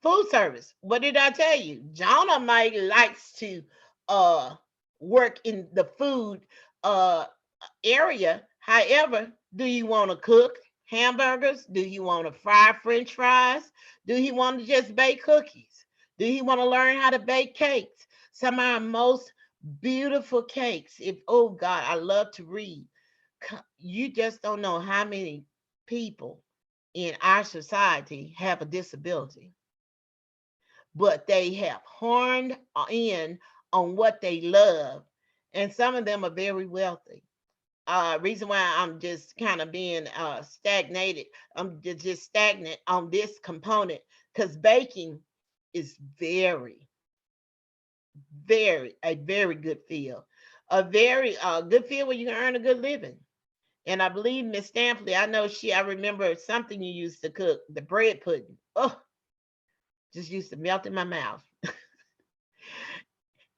Food service. What did I tell you? Jonah Mike likes to work in the food area. However, do you want to cook hamburgers? Do you want to fry French fries? Do you want to just bake cookies? Do you want to learn how to bake cakes? Some of our most beautiful cakes. If oh God, I love to read. You just don't know how many people in our society have a disability, but they have horned in on what they love, and some of them are very wealthy. Reason why I'm just kind of being stagnated, I'm just stagnant on this component, because baking is a very good field, a very good field where you can earn a good living. And I believe Miss Stampley, I remember something you used to cook, the bread pudding. Oh, just used to melt in my mouth.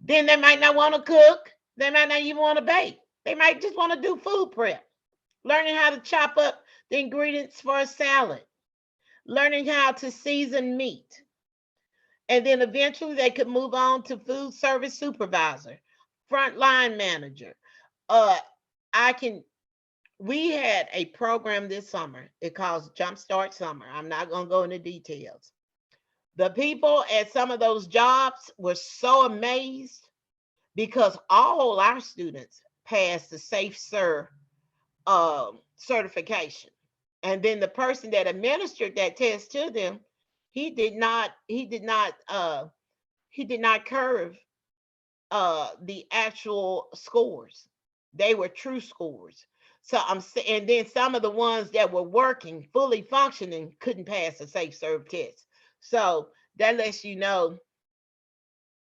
Then they might not want to cook. They might not even want to bake. They might just want to do food prep, learning how to chop up the ingredients for a salad, learning how to season meat. And then eventually they could move on to food service supervisor, frontline manager. Uh, I can We had a program this summer. It calls Jumpstart Summer. I'm not going to go into details. The people at some of those jobs were so amazed because all our students passed the Safe Serve certification. And then the person that administered that test to them, he did not curve the actual scores. They were true scores. So and then some of the ones that were working, fully functioning, couldn't pass the Safe Serve test. So that lets you know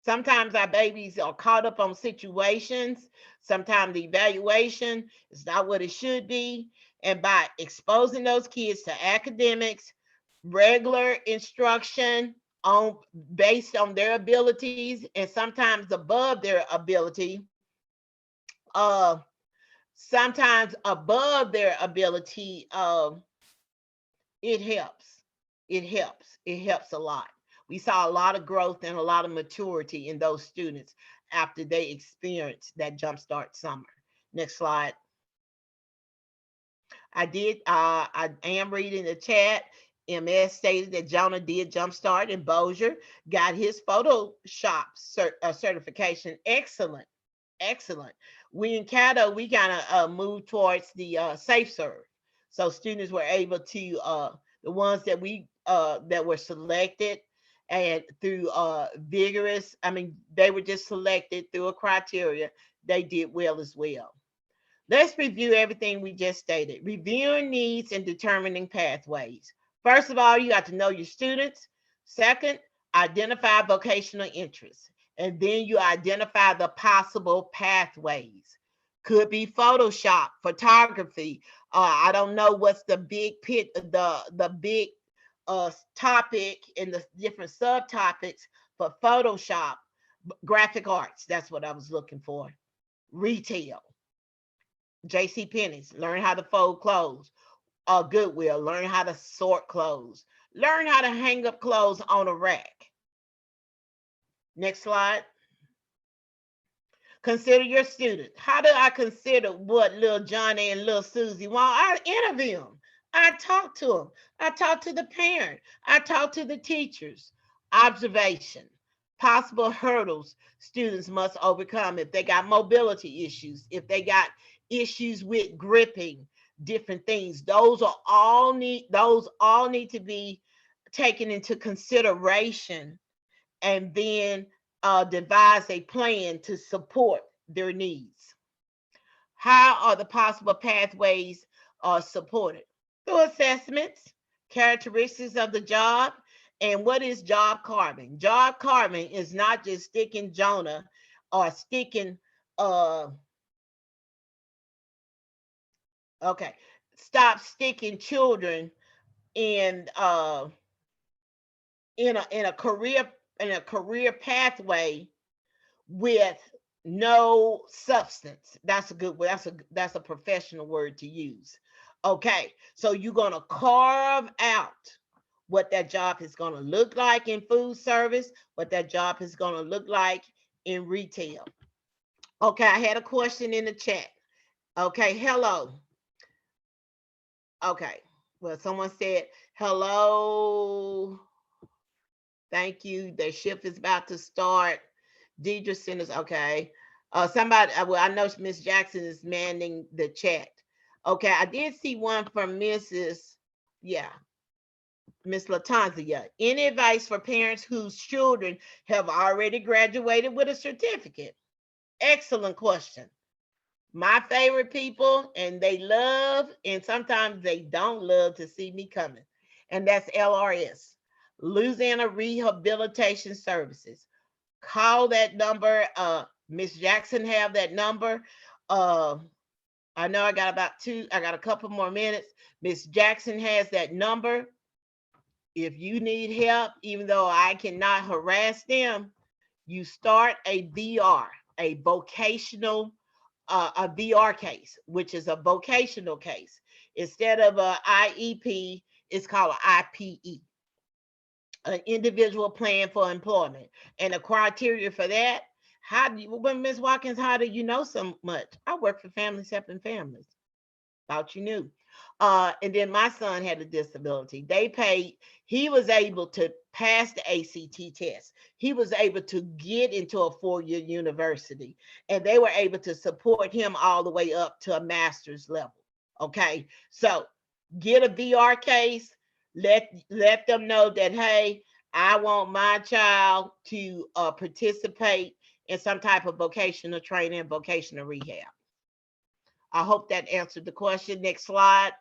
sometimes our babies are caught up on situations. Sometimes the evaluation is not what it should be. And by exposing those kids to academics, regular instruction on based on their abilities and sometimes above their ability, uh, sometimes above their ability, it helps. It helps a lot. We saw a lot of growth and a lot of maturity in those students after they experienced that Jumpstart Summer. Next slide. I am reading the chat. MS stated that Jonah did Jumpstart in Bossier, got his Photoshop certification. Excellent, excellent. We in Caddo, we kind of moved towards the Safe Serve. So students were able to, the ones that were selected and through vigorous, they were just selected through a criteria, they did well as well. Let's review everything we just stated. Reviewing needs and determining pathways. First of all, you got to know your students. Second, identify vocational interests. And then you identify the possible pathways. Could be Photoshop, photography. I don't know what's the big big topic and the different subtopics for Photoshop. Graphic arts, that's what I was looking for. Retail. JC Penney's, learn how to fold clothes. Goodwill. Learn how to sort clothes. Learn how to hang up clothes on a rack. Next slide. Consider your student. How do I consider what little Johnny and little Susie want? I interview them. I talk to them. I talk to the parent. I talk to the teachers. Observation. Possible hurdles students must overcome if they got mobility issues, if they got issues with gripping, different things. Those all need to be taken into consideration, and then devise a plan to support their needs. How are the possible pathways supported? Through assessments, characteristics of the job, and what is job carving? Job carving is not just sticking Jonah or sticking, okay, stop sticking children in a career pathway with no substance. That's a good word. That's a professional word to use. Okay, so you're gonna carve out what that job is gonna look like in food service, what that job is gonna look like in retail. Okay, I had a question in the chat. Okay, hello. Okay, well, someone said hello. Thank you. The shift is about to start. Deidre Centers, okay. Somebody, well, I know Miss Jackson is manning the chat. Okay, I did see one from Mrs. Yeah, Miss Latanzia. Any advice for parents whose children have already graduated with a certificate? Excellent question. My favorite people, and they love, and sometimes they don't love to see me coming, and that's LRS, Louisiana Rehabilitation Services. Call that number. Miss Jackson have that number. I know I got a couple more minutes. Miss Jackson has that number. If you need help, even though I cannot harass them, you start a VR, a vocational, a VR case, which is a vocational case. Instead of a IEP, it's called an IPE, an individual plan for employment. And the criteria for that, how do you, well, Ms. Watkins, how do you know so much? I work for Families Helping Families. Thought you knew. And then my son had a disability. They paid, he was able to pass the ACT test. He was able to get into a 4-year university, and they were able to support him all the way up to a master's level. Okay, so get a VR case, let them know that, hey, I want my child to participate in some type of vocational training, vocational rehab. I hope that answered the question. Next slide.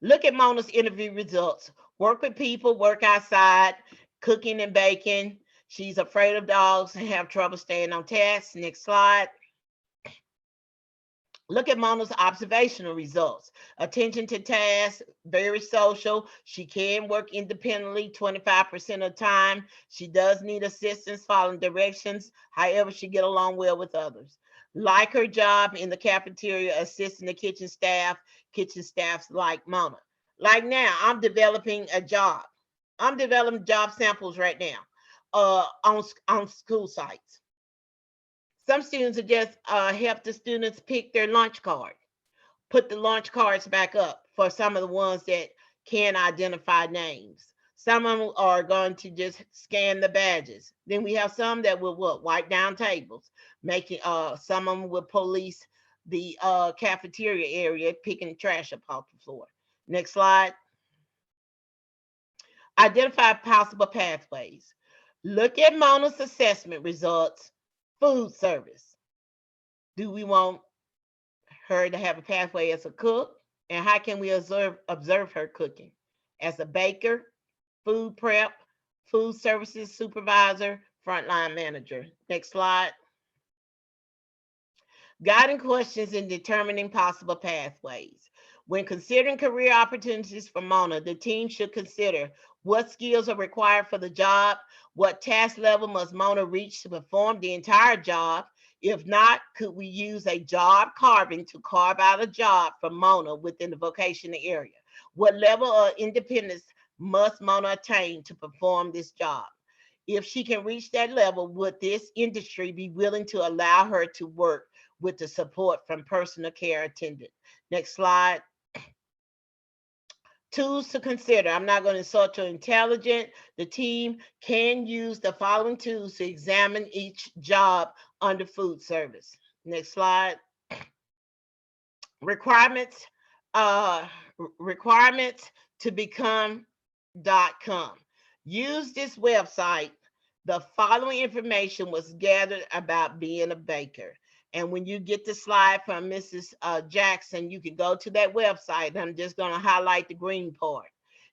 Look at Mona's interview results. Work with people, work outside, cooking and baking. She's afraid of dogs and have trouble staying on task. Next slide. Look at Mona's observational results. Attention to tasks, very social. She can work independently 25% of the time. She does need assistance following directions. However, she get along well with others. Like her job in the cafeteria, assisting the kitchen staff. Kitchen staffs like Mona. Like now, I'm developing a job. I'm developing job samples right now on school sites. Some students are just help the students pick their lunch card, put the lunch cards back up for some of the ones that can identify names. Some of them are going to just scan the badges. Then we have some that will what, wipe down tables, making some of them will police the cafeteria area, picking trash up off the floor. Next slide. Identify possible pathways. Look at Mona's assessment results. Food service. Do we want her to have a pathway as a cook? And how can we observe her cooking? As a baker, food prep, food services supervisor, frontline manager. Next slide. Guiding questions in determining possible pathways. When considering career opportunities for Mona, the team should consider what skills are required for the job, what task level must Mona reach to perform the entire job, If not, could we use a job carving to carve out a job for Mona within the vocational area? What level of independence must Mona attain to perform this job? If she can reach that level, would this industry be willing to allow her to work with the support from personal care attendant? Next slide. Tools to consider. I'm not going to insult your intelligence. The team can use the following tools to examine each job under food service. Next slide. Requirements. Requirements to become.com. Use this website. The following information was gathered about being a baker. And when you get the slide from Mrs. Jackson, you can go to that website. I'm just going to highlight the green part.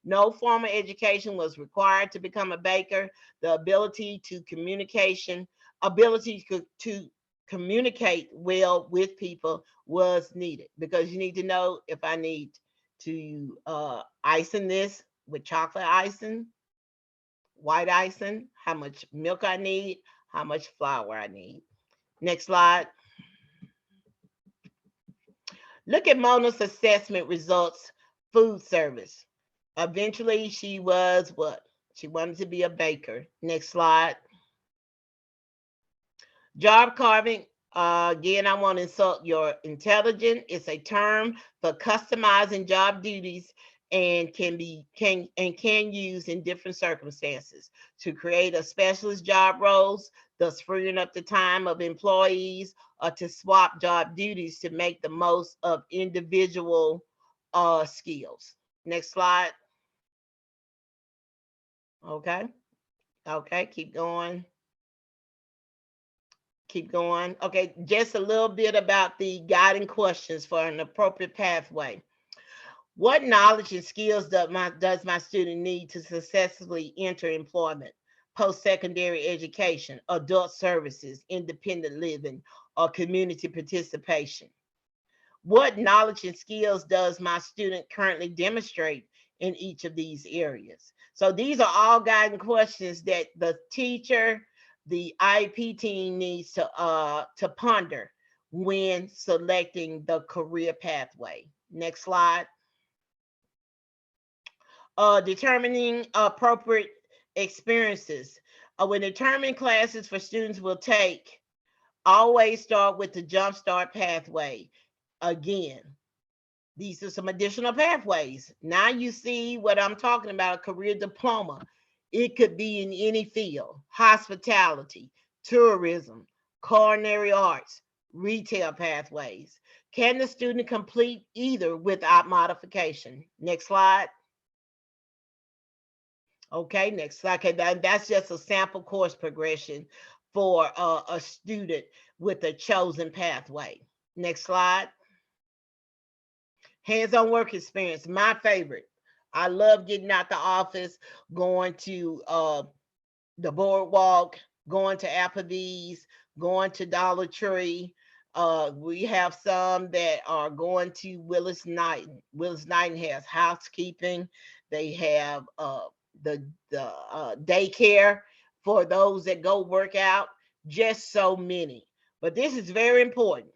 No formal education was required to become a baker. The ability to communicate well with people was needed, because you need to know if I need to icing this with chocolate icing, white icing, how much milk I need, how much flour I need. Next slide. Look at Mona's assessment results, food service. Eventually, she was what? She wanted to be a baker. Next slide. Job carving. Again, I want to insult your intelligence. It's a term for customizing job duties and can use in different circumstances to create a specialist job roles, thus freeing up the time of employees, or to swap job duties to make the most of individual skills. Next slide. Okay, keep going. Keep going. Okay, just a little bit about the guiding questions for an appropriate pathway. What knowledge and skills does my student need to successfully enter employment, post-secondary education, adult services, independent living, or community participation? What knowledge and skills does my student currently demonstrate in each of these areas? So these are all guiding questions that the teacher, the IEP team needs to ponder when selecting the career pathway. Next slide. Determining appropriate experiences. When determining classes for students will take, always start with the Jumpstart pathway. Again, these are some additional pathways. Now you see what I'm talking about, a career diploma. It could be in any field: hospitality, tourism, culinary arts, retail pathways. Can the student complete either without modification? Next slide. Okay, next slide. Okay, that's just a sample course progression for a student with a chosen pathway. Next slide. Hands-on work experience, my favorite. I love getting out the office, going to the boardwalk, going to Applebee's, going to Dollar Tree. We have some that are going to Willis Knighton. Willis Knighton has housekeeping. They have the daycare for those that go work out. Just so many. But this is very important.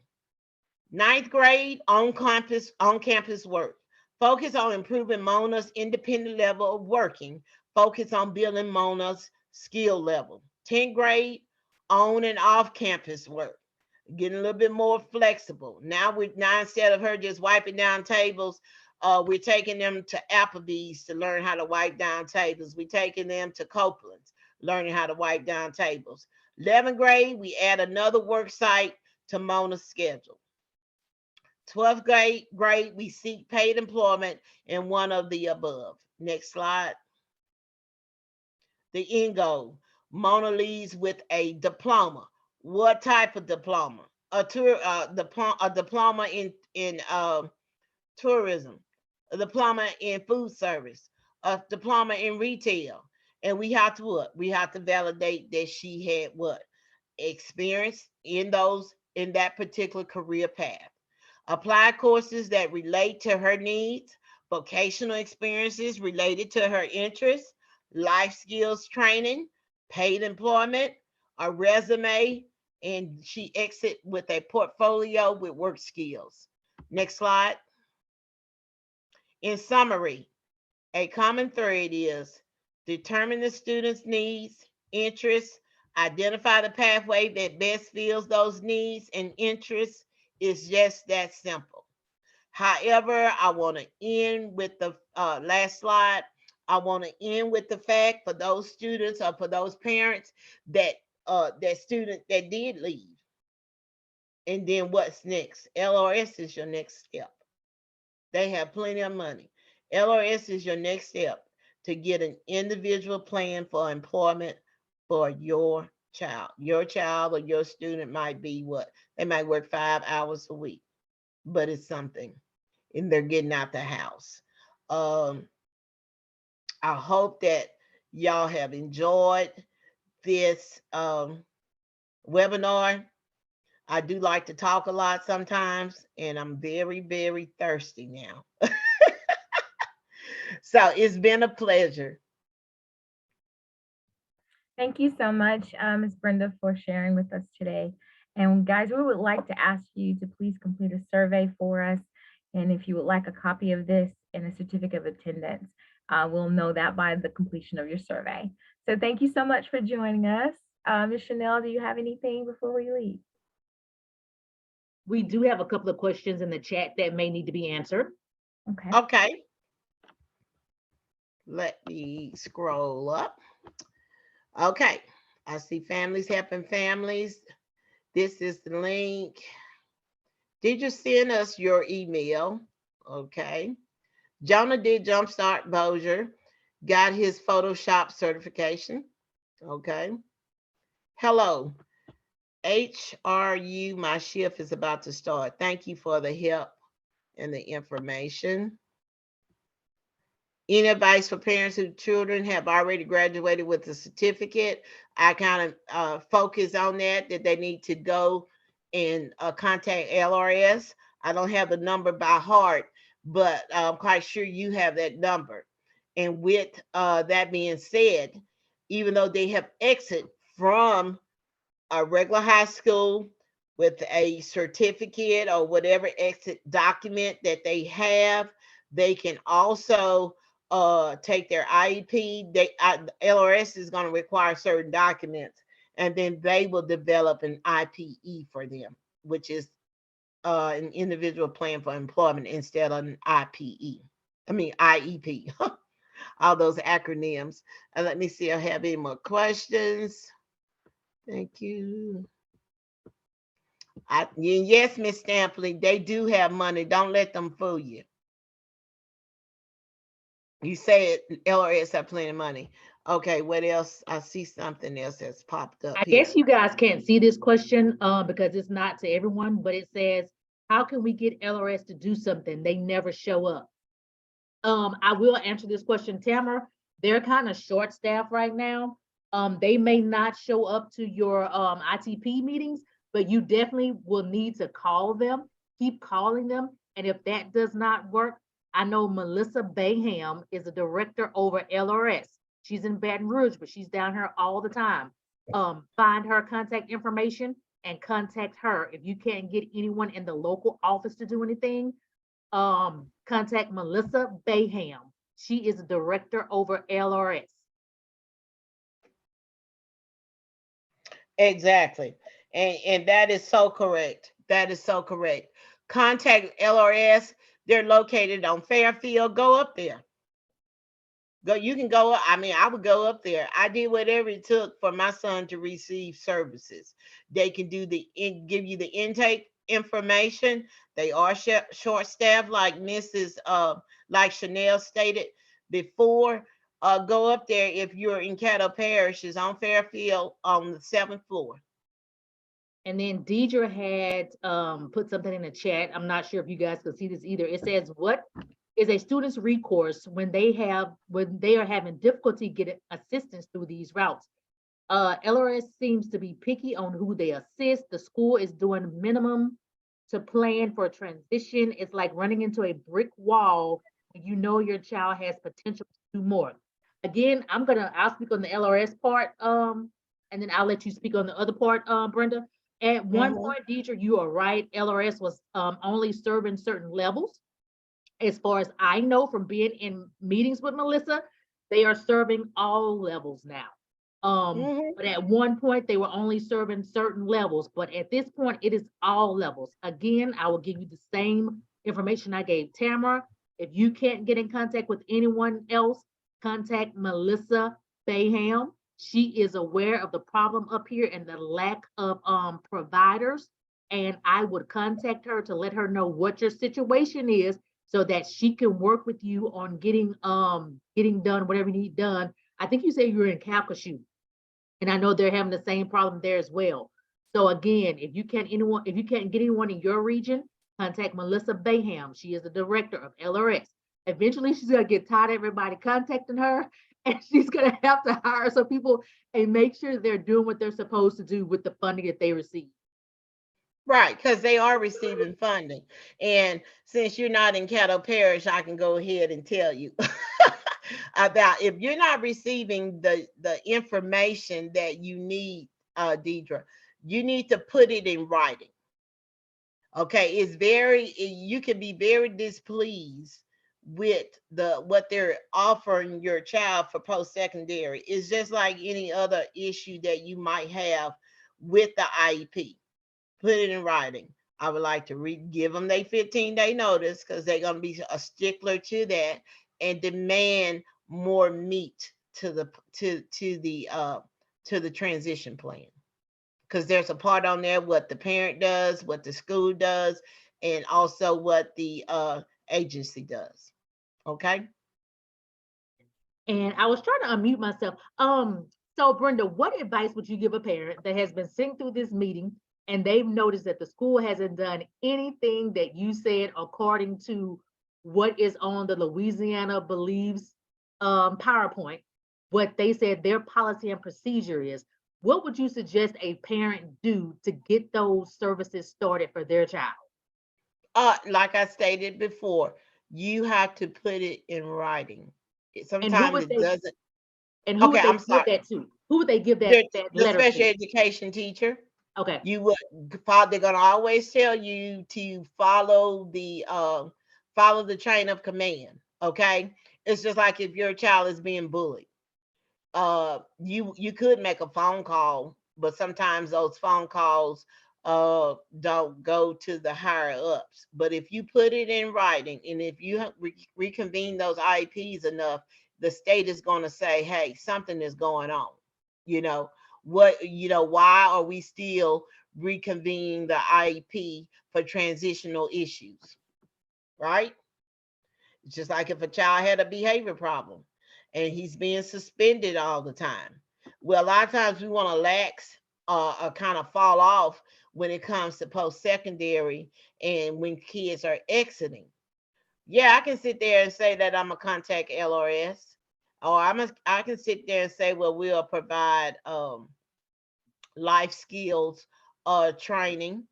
Ninth grade on-campus work. Focus on improving Mona's independent level of working. Focus on building Mona's skill level. 10th grade on and off-campus work. Getting a little bit more flexible. Now instead of her just wiping down tables, we're taking them to Applebee's to learn how to wipe down tables. We're taking them to Copeland's, learning how to wipe down tables. 11th grade, we add another work site to Mona's schedule. 12th grade, we seek paid employment in one of the above. Next slide. The end goal. Mona leaves with a diploma. What type of diploma? A diploma in tourism, a diploma in food service, a diploma in retail. And we have to what? We have to validate that she had what? Experience in that particular career path. Apply courses that relate to her needs, vocational experiences related to her interests, life skills training, paid employment, a resume, and she exit with a portfolio with work skills. Next slide. In summary, a common thread is determine the student's needs, interests, identify the pathway that best fills those needs and interests. It's just that simple. However, I want to end with the last slide. I want to end with the fact for those students or for those parents that that student that did leave. And then what's next? LRS is your next step. They have plenty of money. LRS is your next step to get an individual plan for employment for your child. Your child or your student might be what? They might work 5 hours a week, but it's something. And they're getting out the house. I hope that y'all have enjoyed this webinar. I do like to talk a lot sometimes, and I'm very, very thirsty now. So it's been a pleasure. Thank you so much, Ms. Brenda, for sharing with us today. And guys, we would like to ask you to please complete a survey for us. And if you would like a copy of this and a certificate of attendance, we'll know that by the completion of your survey. So thank you so much for joining us. Ms. Chanel, do you have anything before we leave? We do have a couple of questions in the chat that may need to be answered. Okay. Okay. Let me scroll up. Okay. I see families helping families. This is the link. Did you send us your email? Okay. Jonah did Jumpstart Bossier, got his Photoshop certification. Okay. Hello. HRU, my shift is about to start. Thank you for the help and the information. Any advice for parents whose children have already graduated with a certificate? I kind of focus on that they need to go and contact LRS. I don't have the number by heart, but I'm quite sure you have that number. And with that being said, even though they have exit from a regular high school with a certificate or whatever exit document that they have, they can also take their IEP. LRS is going to require certain documents, and then they will develop an IPE for them, which is an individual plan for employment instead of an IPE. I mean IEP. All those acronyms. And let me see if I have any more questions. Thank you. Yes, Miss Stampley, they do have money. Don't let them fool you. You said LRS have plenty of money. Okay, what else? I see something else that's popped up I here. guess you guys can't see this question because it's not to everyone, but it says, how can we get LRS to do something? They never show up. I will answer this question, Tamara. They're kind of short staffed right now. They may not show up to your ITP meetings, but you definitely will need to call them, keep calling them. And if that does not work, I know Melissa Bayham is a director over LRS. She's in Baton Rouge, but she's down here all the time. Find her contact information and contact her. If you can't get anyone in the local office to do anything, contact Melissa Bayham. She is a director over LRS. Exactly. And that is so correct. That is so correct. Contact LRS. They're located on Fairfield. Go up there. Go, you can go. I mean, I would go up there. I did whatever it took for my son to receive services. They can do give you the intake information. They are short staffed, like Mrs. Like Chanel stated before. Go up there if you're in Caddo Parish. Is on Fairfield on the 7th floor. And then Deidre had put something in the chat. I'm not sure if you guys can see this either. It says, what is a student's recourse when they are having difficulty getting assistance through these routes? LRS seems to be picky on who they assist. The school is doing minimum to plan for a transition. It's like running into a brick wall when you know your child has potential to do more. Again, I'll speak on the LRS part, and then I'll let you speak on the other part, Brenda. At one Mhm. point, Deidre, you are right. LRS was only serving certain levels. As far as I know from being in meetings with Melissa, they are serving all levels now. Mhm. But at one point, they were only serving certain levels. But at this point, it is all levels. Again, I will give you the same information I gave Tamara. If you can't get in contact with anyone else, contact Melissa Bayham. She is aware of the problem up here and the lack of providers. And I would contact her to let her know what your situation is so that she can work with you on getting done whatever you need done. I think you say you're in Calcasieu, and I know they're having the same problem there as well. So again, if you can't get anyone in your region, contact Melissa Bayham. She is the director of LRS. Eventually, she's gonna get tired of everybody contacting her, and she's gonna have to hire some people and make sure they're doing what they're supposed to do with the funding that they receive. Right, because they are receiving funding. And since you're not in Caddo Parish, I can go ahead and tell you about if you're not receiving the information that you need, Deidre, you need to put it in writing. Okay, you can be very displeased with what they're offering your child for post-secondary. It's just like any other issue that you might have with the IEP. Put it in writing. I would like to give them their 15-day notice because they're going to be a stickler to that and demand more meat to the transition plan. Because there's a part on there what the parent does, what the school does, and also what the agency does. Okay. And I was trying to unmute myself. So Brenda, what advice would you give a parent that has been sitting through this meeting and they've noticed that the school hasn't done anything that you said according to what is on the Louisiana Believes PowerPoint, what they said their policy and procedure is? What would you suggest a parent do to get those services started for their child? Like I stated before, you have to put it in writing. And who Sometimes would it they doesn't. and who Okay, would they I'm give sorry. that to? Who would they give that The letter special to? education teacher. Okay. You would they're gonna always tell you to follow the chain of command. Okay. It's just like if your child is being bullied. You could make a phone call, but sometimes those phone calls don't go to the higher ups. But if you put it in writing and if you reconvene those IEPs enough, the state is going to say, hey, something is going on. You know why are we still reconvening the IEP for transitional issues, right? It's just like if a child had a behavior problem and he's being suspended all the time. Well, a lot of times we want to lax or kind of fall off when it comes to post-secondary and when kids are exiting. Yeah, I can sit there and say that I'm a contact LRS, or I can sit there and say, well, we'll provide life skills training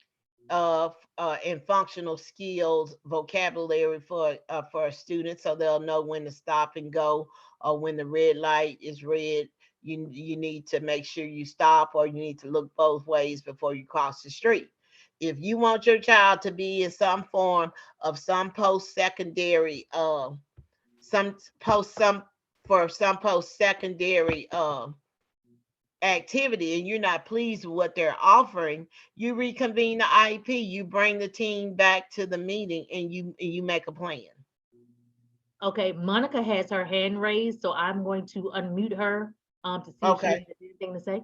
and functional skills vocabulary for students so they'll know when to stop and go or when the red light is red. You need to make sure you stop or you need to look both ways before you cross the street. If you want your child to be in some form of some post-secondary some post some for some post-secondary activity and you're not pleased with what they're offering, you reconvene the IEP, you bring the team back to the meeting and you make a plan. Okay, Monica has her hand raised, so I'm going to unmute her to see if she Okay. has anything to say.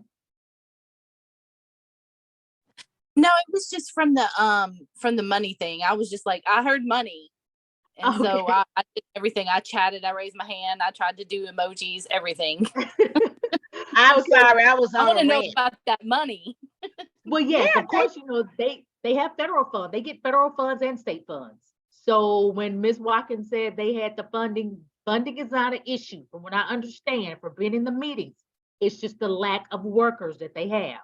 No, it was just from the money thing. I was just like, I heard money. And so Okay. I did everything. I chatted, I raised my hand, I tried to do emojis, everything. I'm Okay. sorry, I was I on want a to know rant. about that money. Well, Yeah, yes, of course, they have federal funds. They get federal funds and state funds. So when Ms. Watkins said they had the funding is not an issue from what I understand for being in the meetings. It's just the lack of workers that they have.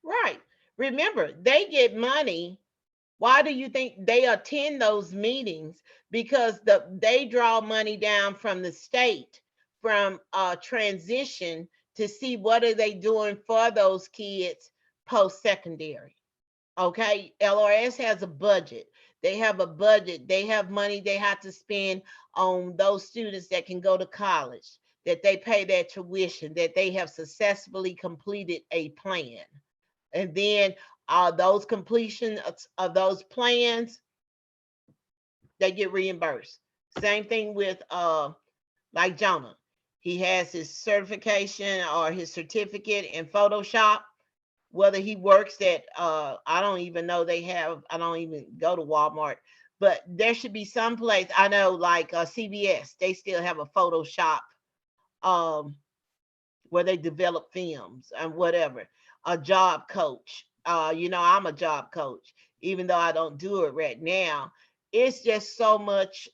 right. Remember, they get money. Why do you think they attend those meetings? Because they draw money down from the state from transition to see what are they doing for those kids post-secondary. Okay, LRS has a budget. They have a budget. They have money they have to spend on those students that can go to college, that they pay their tuition, that they have successfully completed a plan. And then those completion of those plans, they get reimbursed. Same thing with like Jonah. He has his certification or his certificate in Photoshop. Whether he works at I don't even know they have, I don't even go to Walmart, but there should be some place. I know like CBS, they still have a Photoshop where they develop films and whatever. A job coach. I'm a job coach, even though I don't do it right now. It's just so much,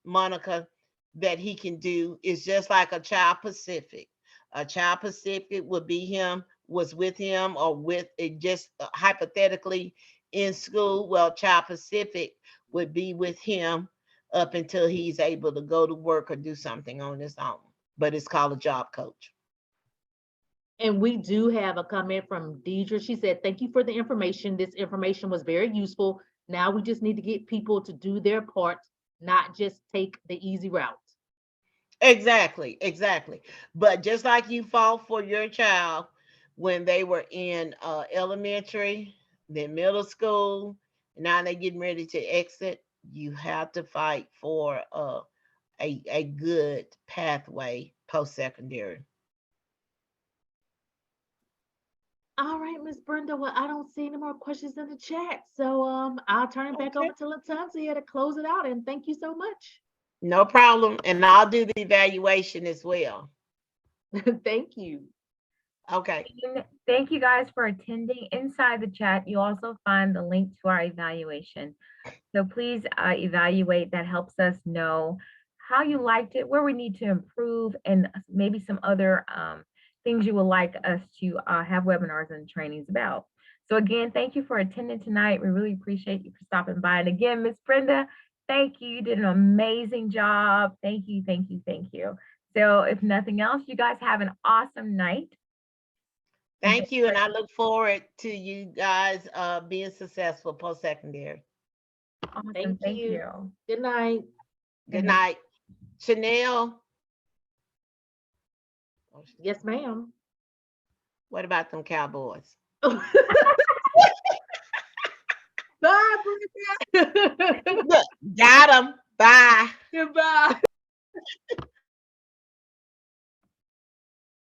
Monica, that he can do. It's just like a Child Pacific. A Child Pacific would be him, was with him, or with it just hypothetically in school. Well, Child Pacific would be with him up until he's able to go to work or do something on his own. But it's called a job coach. And we do have a comment from Deidre. She said, thank you for the information. This information was very useful. Now we just need to get people to do their part, not just take the easy route. Exactly, exactly. But just like you fought for your child when they were in elementary, then middle school, now they're getting ready to exit, you have to fight for a good pathway post-secondary. All right, Miss Brenda. Well, I don't see any more questions in the chat. So I'll turn it back Okay. over to Latanzia to close it out. And thank you so much. No problem. And I'll do the evaluation as well. Thank you. Okay. And thank you guys for attending. Inside the chat, you also find the link to our evaluation. So please evaluate. That helps us know how you liked it, where we need to improve, and maybe some other things you would like us to have webinars and trainings about. So again, thank you for attending tonight. We really appreciate you for stopping by. And again, Miss Brenda, thank you. You did an amazing job. Thank you, thank you, thank you. So if nothing else, you guys have an awesome night. Thank you. And I look forward to you guys being successful post-secondary. Awesome. Thank Thank you. you. Good night. Good night. Chanel, Yes, ma'am. what about them Cowboys? Bye, Brenda. Look, got them. Bye. Goodbye.